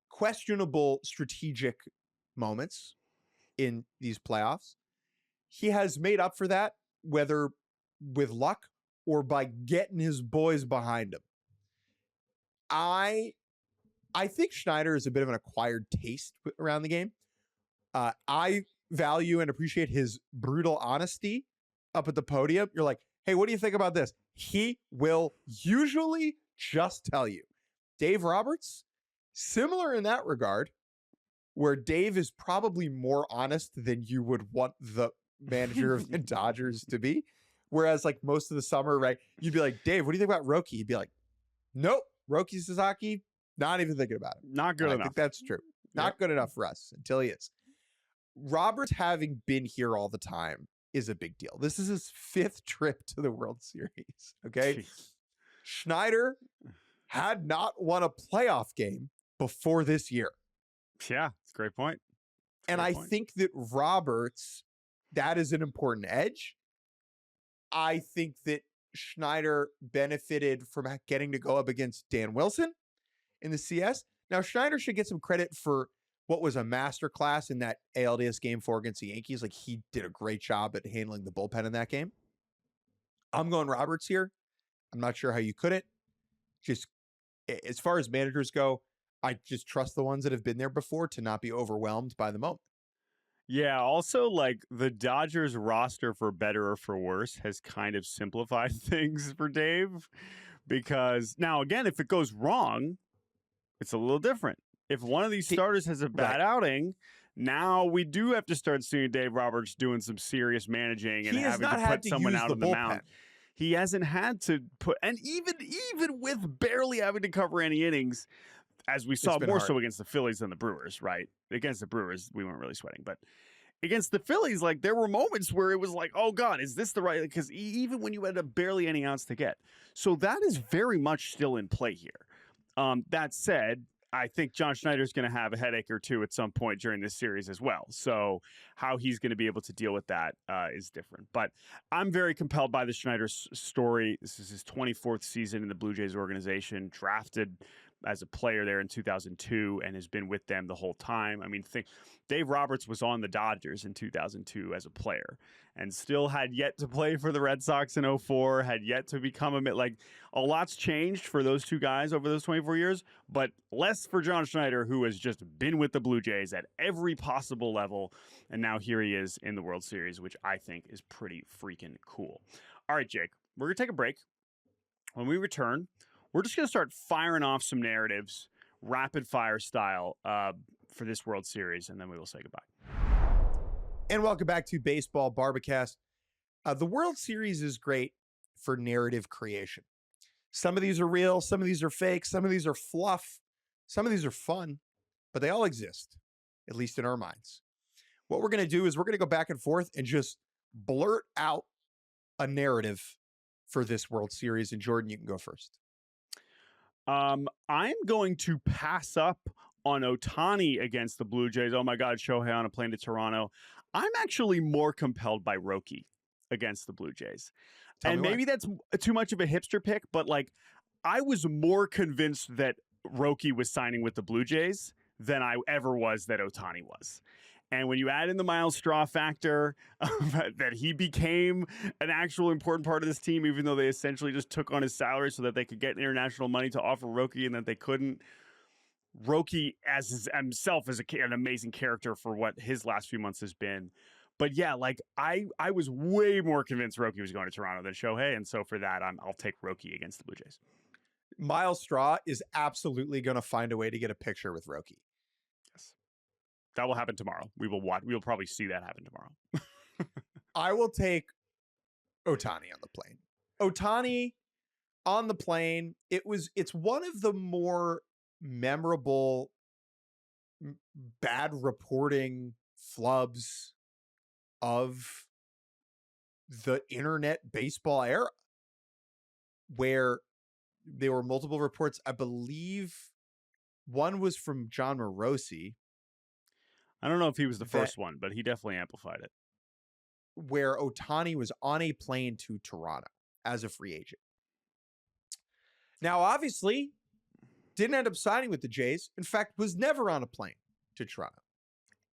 questionable strategic moments in these playoffs. He has made up for that, whether with luck or by getting his boys behind him. I think Schneider is a bit of an acquired taste around the game. I value and appreciate his brutal honesty up at the podium. You're like, hey, what do you think about this? He will usually just tell you. Dave Roberts, similar in that regard, where Dave is probably more honest than you would want the manager of the Dodgers to be. Whereas like most of the summer, right, you'd be like, Dave, what do you think about Roki? He'd be like, nope, Roki Sasaki, not even thinking about it. Not good enough. I think that's true. Not good enough for us until he is. Roberts having been here all the time is a big deal. This is his 5th trip to the World Series. Okay. Jeez. Schneider had not won a playoff game before this year. Yeah, it's a great point. And I think that Roberts, that is an important edge. I think that Schneider benefited from getting to go up against Dan Wilson in the CS. Now, Schneider should get some credit for what was a masterclass in that ALDS game 4 against the Yankees. Like, he did a great job at handling the bullpen in that game. I'm going Roberts here. I'm not sure how you couldn't. Just as far as managers go, I just trust the ones that have been there before to not be overwhelmed by the moment. Yeah, also, like, the Dodgers roster, for better or for worse, has kind of simplified things for Dave. Because, now, again, if it goes wrong, it's a little different. if one of these starters has a bad outing, now we do have to start seeing Dave Roberts doing some serious managing and having to put someone out on the mound. He hasn't had to put, and even with barely having to cover any innings, as we saw more so against the Phillies than the Brewers, right? Against the Brewers, we weren't really sweating, but against the Phillies, like there were moments where it was like, oh God, is this the right? Because even when you had barely any outs to get, so that is very much still in play here. That said, I think John Schneider's going to have a headache or two at some point during this series as well. So how he's going to be able to deal with that is different. But I'm very compelled by the Schneider story. This is his 24th season in the Blue Jays organization, drafted as a player there in 2002 and has been with them the whole time. I mean, Dave Roberts was on the Dodgers in 2002 as a player and still had yet to play for the Red Sox in 2004, had yet to become a lot's changed for those two guys over those 24 years, but less for John Schneider, who has just been with the Blue Jays at every possible level. And now here he is in the World Series, which I think is pretty freaking cool. All right, Jake, we're going to take a break. When we return, we're just going to start firing off some narratives, rapid fire style, for this World Series, and then we will say goodbye. And welcome back to Baseball Barbacast. The World Series is great for narrative creation. Some of these are real, some of these are fake, some of these are fluff, some of these are fun, but they all exist, at least in our minds. What we're going to do is we're going to go back and forth and just blurt out a narrative for this World Series. And Jordan, you can go first. I'm going to pass up on Ohtani against the Blue Jays. Oh my God, Shohei on a plane to Toronto. I'm actually more compelled by Roki against the Blue Jays. And maybe that's too much of a hipster pick, but I was more convinced that Roki was signing with the Blue Jays than I ever was that Ohtani was. And when you add in the Miles Straw factor, that he became an actual important part of this team, even though they essentially just took on his salary so that they could get international money to offer Roki and that they couldn't. Roki as himself is an amazing character for what his last few months has been. But yeah, I was way more convinced Roki was going to Toronto than Shohei. And so for that, I'll take Roki against the Blue Jays. Miles Straw is absolutely going to find a way to get a picture with Roki. Yes. That will happen tomorrow. We will probably see that happen tomorrow. I will take Ohtani on the plane. Ohtani on the plane. It's one of the more memorable bad reporting flubs of the internet baseball era, where there were multiple reports. I believe one was from John Morosi. I don't know if he was the first one, but he definitely amplified it. Where Ohtani was on a plane to Toronto as a free agent. Now, obviously, didn't end up signing with the Jays. In fact, was never on a plane to Toronto.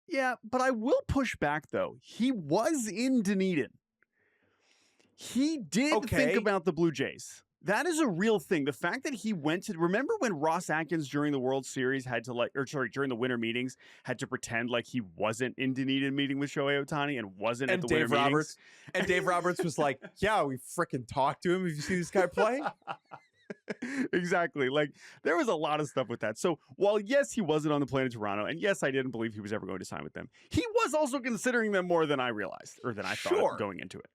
Yeah, but I will push back, though. He was in Dunedin. He did think about the Blue Jays. That is a real thing. The fact that he went to, remember when Ross Atkins during the World Series had to during the winter meetings had to pretend like he wasn't in Dunedin meeting with Shohei Ohtani and wasn't at the winter meetings? And Dave Roberts was like, yeah, we freaking talked to him. Have you seen this guy play? Exactly. There was a lot of stuff with that. So while yes, he wasn't on the plane to Toronto, and yes, I didn't believe he was ever going to sign with them, he was also considering them more than I realized or than I thought going into it.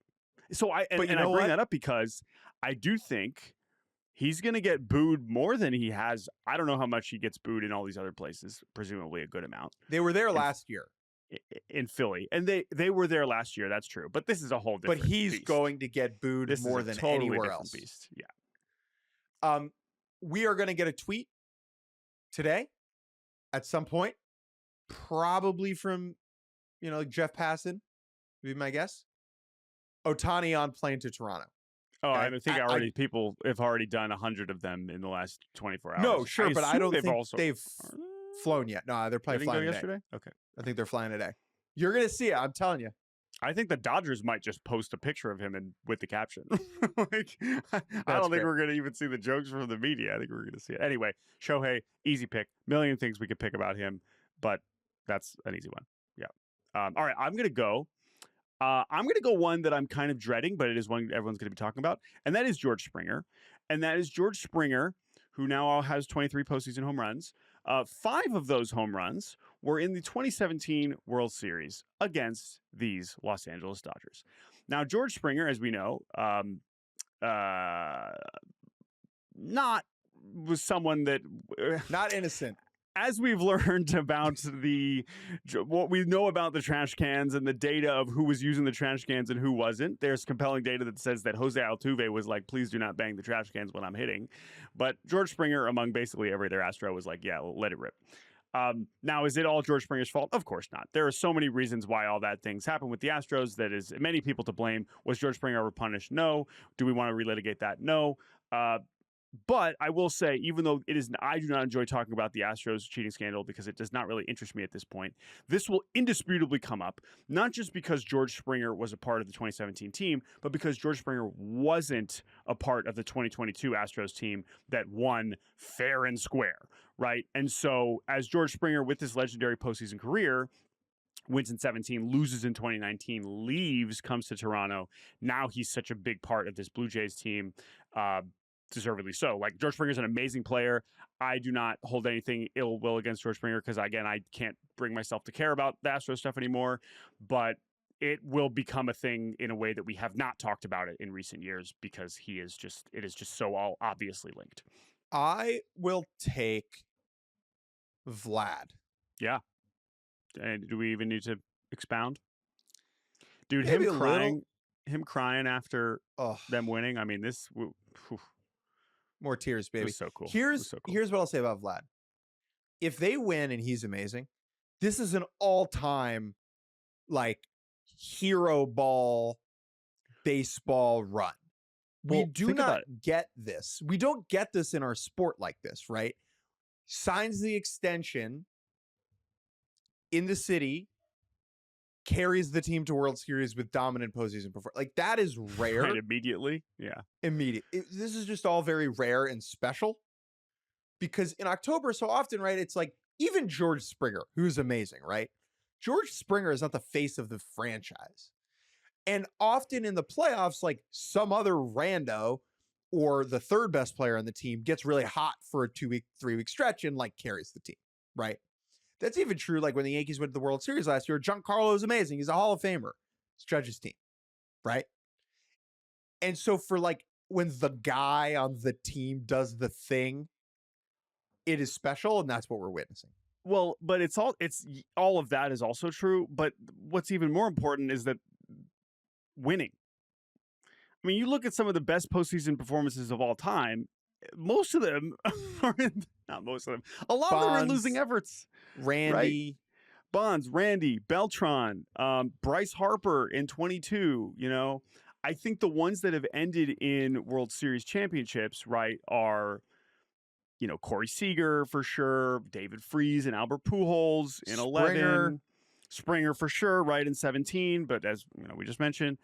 So I bring that up because I do think he's going to get booed more than he has. I don't know how much he gets booed in all these other places, presumably a good amount. They were there last year in Philly, and they were there last year. That's true. But this is a whole different But he's beast. Going to get booed more than totally anywhere else. Beast. Yeah. We are going to get a tweet today at some point, probably from, Jeff Passan, would be my guess. Ohtani on plane to Toronto. Oh, I think people have already done 100 of them in the last 24 hours. No, sure, but I don't think they've flown yet. No, they're probably flying today. Yesterday? Okay. I think they're flying today. You're going to see it. I'm telling you. I think the Dodgers might just post a picture of him with the caption. I don't think we're going to even see the jokes from the media. I think we're going to see it. Anyway, Shohei, easy pick. Million things we could pick about him, but that's an easy one. Yeah. All right, I'm going to go. One that I'm kind of dreading, but it is one everyone's going to be talking about, and that is George Springer. And that is George Springer, who now has 23 postseason home runs. 5 of those home runs were in the 2017 World Series against these Los Angeles Dodgers. Now, George Springer, as we know, not was someone that not innocent. As we've learned about what we know about the trash cans and the data of who was using the trash cans and who wasn't, there's compelling data that says that Jose Altuve was like, please do not bang the trash cans when I'm hitting. But George Springer, among basically every other Astro, was like, yeah, let it rip. Now, is it all George Springer's fault? Of course not. There are so many reasons why all that things happen with the Astros that is many people to blame. Was George Springer ever punished? No. Do we want to relitigate that? No. But I will say, even though I do not enjoy talking about the Astros cheating scandal because it does not really interest me at this point, this will indisputably come up, not just because George Springer was a part of the 2017 team, but because George Springer wasn't a part of the 2022 Astros team that won fair and square, right? And so as George Springer, with his legendary postseason career, wins in 17, loses in 2019, leaves, comes to Toronto. Now he's such a big part of this Blue Jays team. Deservedly so. Like, George Springer's an amazing player. I do not hold anything ill will against George Springer because, again, I can't bring myself to care about the Astros stuff anymore. But it will become a thing in a way that we have not talked about it in recent years because it is just so all obviously linked. I will take Vlad. Yeah. And do we even need to expound? Dude, Maybe him crying after them winning. I mean, this. More tears, baby. So cool. Here's what I'll say about Vlad. If they win and he's amazing, this is an all-time like hero ball baseball run. We do not get this. We don't get this in our sport like this, right? Signs the extension in the city, carries the team to World Series with dominant postseason performance. Like, that is rare. Right, immediately. Yeah. This is just all very rare and special because in October, so often, right, it's like even George Springer, who's amazing, right? George Springer is not the face of the franchise. And often in the playoffs, like some other rando or the third best player on the team gets really hot for a 2-week, 3-week stretch and like carries the team, right? That's even true. Like when the Yankees went to the World Series last year, Giancarlo is amazing. He's a Hall of Famer. It's Judge's team, right? And so for like when the guy on the team does the thing, it is special, and that's what we're witnessing. Well, but it's all of that is also true. But what's even more important is that winning. I mean, you look at some of the best postseason performances of all time. Most of them are not most of them. A lot of them are losing efforts. Randy, right? Bonds, Randy, Beltran, Bryce Harper in 22. You know, I think the ones that have ended in World Series championships, right, are, you know, Corey Seager for sure, David Freese and Albert Pujols in 11, Springer for sure, right, in 17. But as you know, we just mentioned.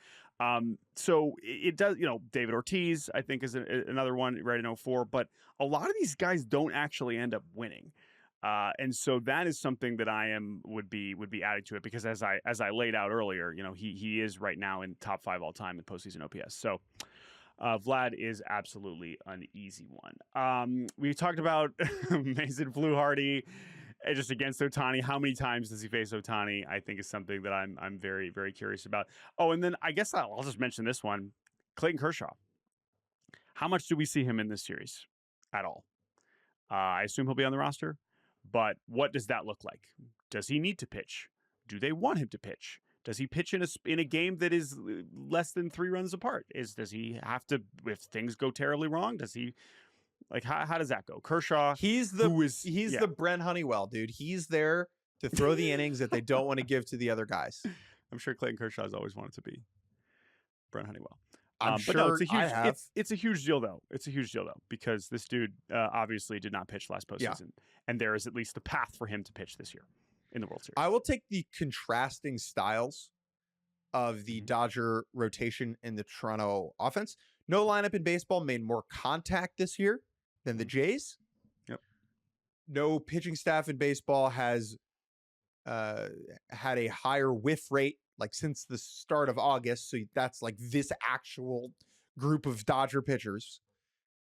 So it does, you know, David Ortiz, I think, is another one right in 04, but a lot of these guys don't actually end up winning. And so that is something that would be added to it because as I laid out earlier, you know, he is right now in top 5 all time in postseason OPS. So Vlad is absolutely an easy one. We talked about Mason Fluharty just against Ohtani. How many times does he face Ohtani? I think is something that I'm very, very curious about. Oh, and then I guess I'll just mention this one. Clayton Kershaw. How much do we see him in this series at all? I assume he'll be on the roster, but what does that look like? Does he need to pitch? Do they want him to pitch? Does he pitch in a game that is less than 3 runs apart? Does he have to, if things go terribly wrong, does he, like, how does that go? Kershaw, he's the Brent Honeywell, dude. He's there to throw the innings that they don't want to give to the other guys. I'm sure Clayton Kershaw has always wanted to be Brent Honeywell. I'm sure no, it's a huge deal, though. It's a huge deal, though, because this dude obviously did not pitch last postseason, and there is at least a path for him to pitch this year in the World Series. I will take the contrasting styles of the Dodger rotation in the Toronto offense. No lineup in baseball made more contact this year than the Jays. Yep. No pitching staff in baseball has had a higher whiff rate like since the start of August. So that's like this actual group of Dodger pitchers.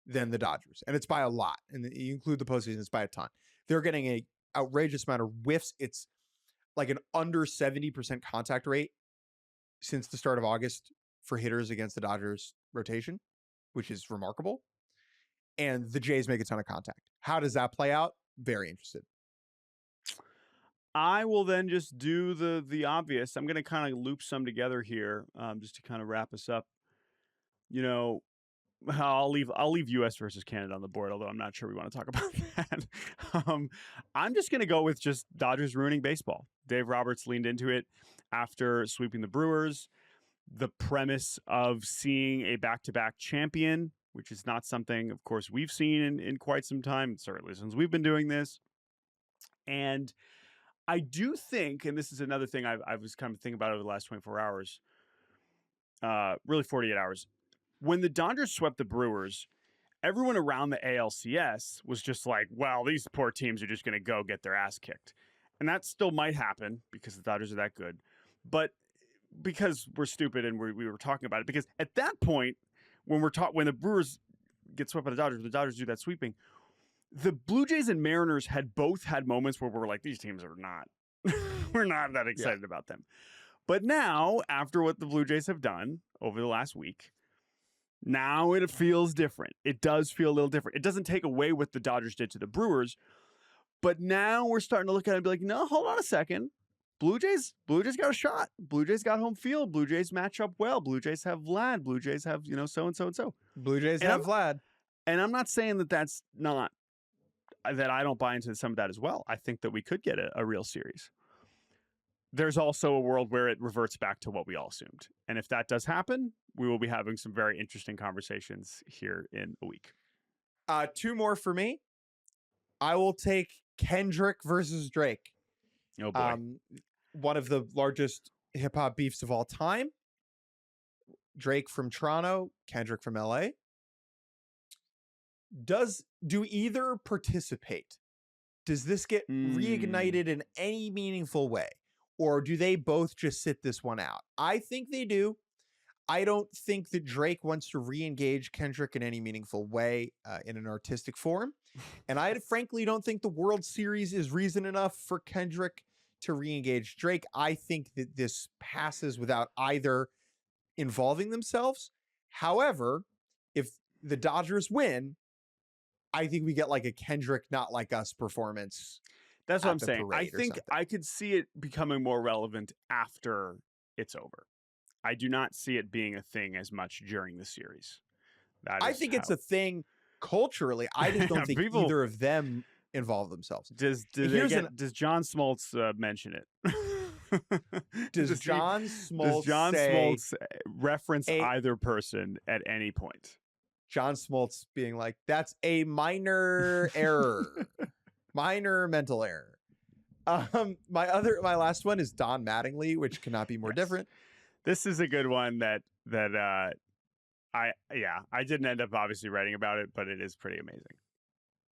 than the Dodgers, and it's by a lot. And you include the postseason, it's by a ton. They're getting a outrageous amount of whiffs. It's like an under 70% contact rate since the start of August for hitters against the Dodgers rotation, which is remarkable. And the Jays make a ton of contact. How does that play out? Very interested. I will then just do the obvious. I'm going to kind of loop some together here, just to kind of wrap us up. You know, I'll leave U.S. versus Canada on the board, although I'm not sure we want to talk about that. I'm just going to go with just Dodgers ruining baseball. Dave Roberts leaned into it after sweeping the Brewers. The premise of seeing a back-to-back champion, which is not something, of course, we've seen in quite some time, certainly since we've been doing this. And I do think, and this is another thing I was kind of thinking about over the last 24 hours, really 48 hours. When the Dodgers swept the Brewers, everyone around the ALCS was just like, well, these poor teams are just going to go get their ass kicked. And that still might happen because the Dodgers are that good. But because we're stupid and we were talking about it, because at that point, when the Brewers get swept by the Dodgers do that sweeping, the Blue Jays and Mariners had both had moments where we're like, these teams are not, we're not that excited about them. But now, after what the Blue Jays have done over the last week, now it feels different. It does feel a little different. It doesn't take away what the Dodgers did to the Brewers, but now we're starting to look at it and be like, no, hold on a second. Blue Jays got a shot. Blue Jays got home field. Blue Jays match up well. Blue Jays have Vlad. Blue Jays have, so and so and so. Blue Jays have Vlad. And I'm not saying that that's not, that I don't buy into some of that as well. I think that we could get a real series. There's also a world where it reverts back to what we all assumed. And if that does happen, we will be having some very interesting conversations here in a week. 2 more for me. I will take Kendrick versus Drake. Oh, boy. One of the largest hip-hop beefs of all time. Drake from Toronto, Kendrick from LA. Do either participate? Does this get reignited in any meaningful way? Or do they both just sit this one out? I think they do. I don't think that Drake wants to re-engage Kendrick in any meaningful way in an artistic form. And I frankly don't think the World Series is reason enough for Kendrick to re-engage Drake. I think that this passes without either involving themselves. However, if the Dodgers win, I think we get like a Kendrick Not Like Us performance. That's what I'm saying. I think I could see it becoming more relevant after it's over. I do not see it being a thing as much during the series. I think it's a thing culturally. I just don't think either of them involve themselves. Does John Smoltz mention it? Does John Smoltz reference either person at any point? John Smoltz being like, that's a minor error. Minor mental error. My last one is Don Mattingly, which cannot be more different. This is a good one that I didn't end up obviously writing about it, but it is pretty amazing.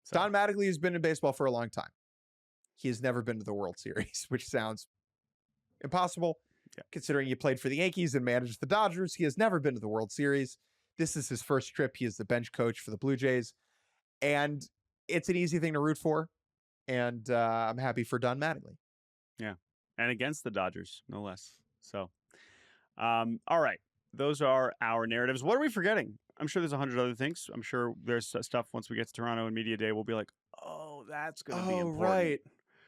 So. Don Mattingly has been in baseball for a long time. He has never been to the World Series, which sounds impossible. Yeah. Considering he played for the Yankees and managed the Dodgers, he has never been to the World Series. This is his first trip. He is the bench coach for the Blue Jays. And it's an easy thing to root for. And I'm happy for Don Mattingly. Yeah. And against the Dodgers, no less. So, all right. Those are our narratives. What are we forgetting? I'm sure there's 100 other things. I'm sure there's stuff once we get to Toronto and Media Day, we'll be like, oh, that's going to be important. Right.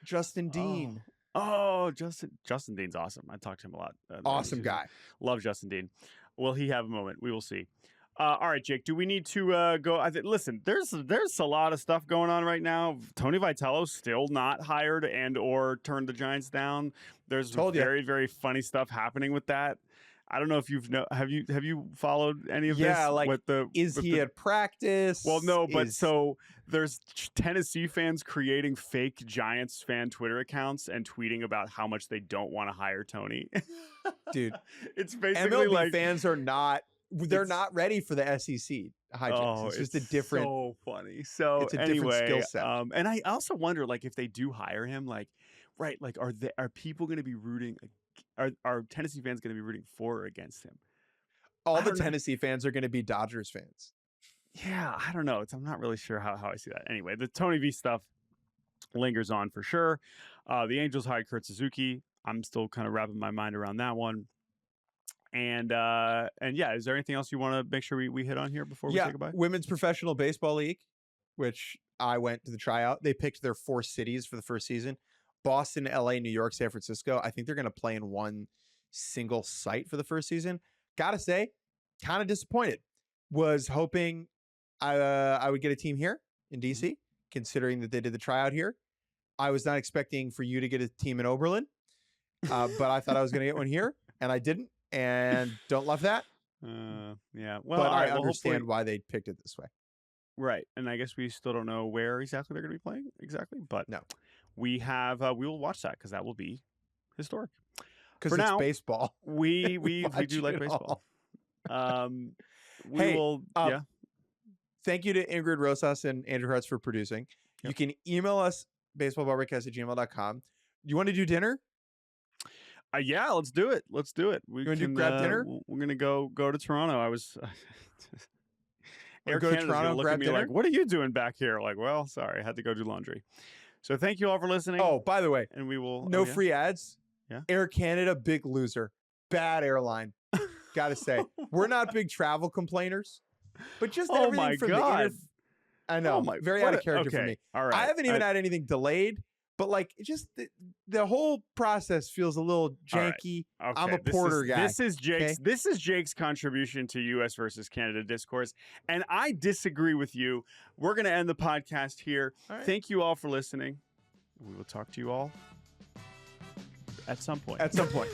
Justin Dean. Oh, Justin Dean's awesome. I talked to him a lot. Awesome guy. Love Justin Dean. Will he have a moment? We will see. All right, Jake, do we need to go? Listen, there's a lot of stuff going on right now. Tony Vitello still not hired and or turned the Giants down. There's very, very funny stuff happening with that. I don't know if have you followed any of this? Yeah, like is he at practice? Well, no, but so there's Tennessee fans creating fake Giants fan Twitter accounts and tweeting about how much they don't want to hire Tony. Dude, it's basically MLB like fans are not. They're not ready for the SEC hijinks. It's just a different. So funny. So it's a anyway, different skill set. And I also wonder, like, if they do hire him, like, right, like, are people going to be rooting? Are Tennessee fans going to be rooting for or against him? All the Tennessee fans are going to be Dodgers fans. Yeah, I don't know. I'm not really sure how I see that. Anyway, the Tony V stuff lingers on for sure. The Angels hired Kurt Suzuki. I'm still kind of wrapping my mind around that one. And yeah, is there anything else you want to make sure we hit on here before we say goodbye? Women's Professional Baseball League, which I went to the tryout. They picked their 4 cities for the first season: Boston, LA, New York, San Francisco. I think they're going to play in one single site for the first season. Gotta say, kind of disappointed. Was hoping I would get a team here in DC, considering that they did the tryout here. I was not expecting for you to get a team in Oberlin, but I thought I was going to get one here, and I didn't. And don't love that. Yeah. Well, but I well, understand why they picked it this way. Right. And I guess we still don't know where exactly they're going to be playing exactly. But no, we will watch that because that will be historic. Because it's baseball. We do like baseball. Yeah. Thank you to Ingrid Rosas and Andrew Hertz for producing. Yep. You can email us baseballbarbecast@gmail.com. You want to do dinner? Yeah, let's do it. Let's do it. You want to grab dinner? We're gonna go to Toronto. I was Air go to Canada's Toronto, look grab at me dinner? like, what are you doing back here? Like, well, sorry, I had to go do laundry. So thank you all for listening. Oh, by the way, and we will free ads. Yeah. Air Canada, big loser, bad airline. Gotta say, we're not big travel complainers, but just everything from the I know, very out of character for me. All right, I haven't even had anything delayed. But like, just the whole process feels a little janky. Right. Okay. I'm a Porter guy. This is Jake's. Okay? This is Jake's contribution to U.S. versus Canada discourse, and I disagree with you. We're going to end the podcast here. Right. Thank you all for listening. We will talk to you all at some point. At some point.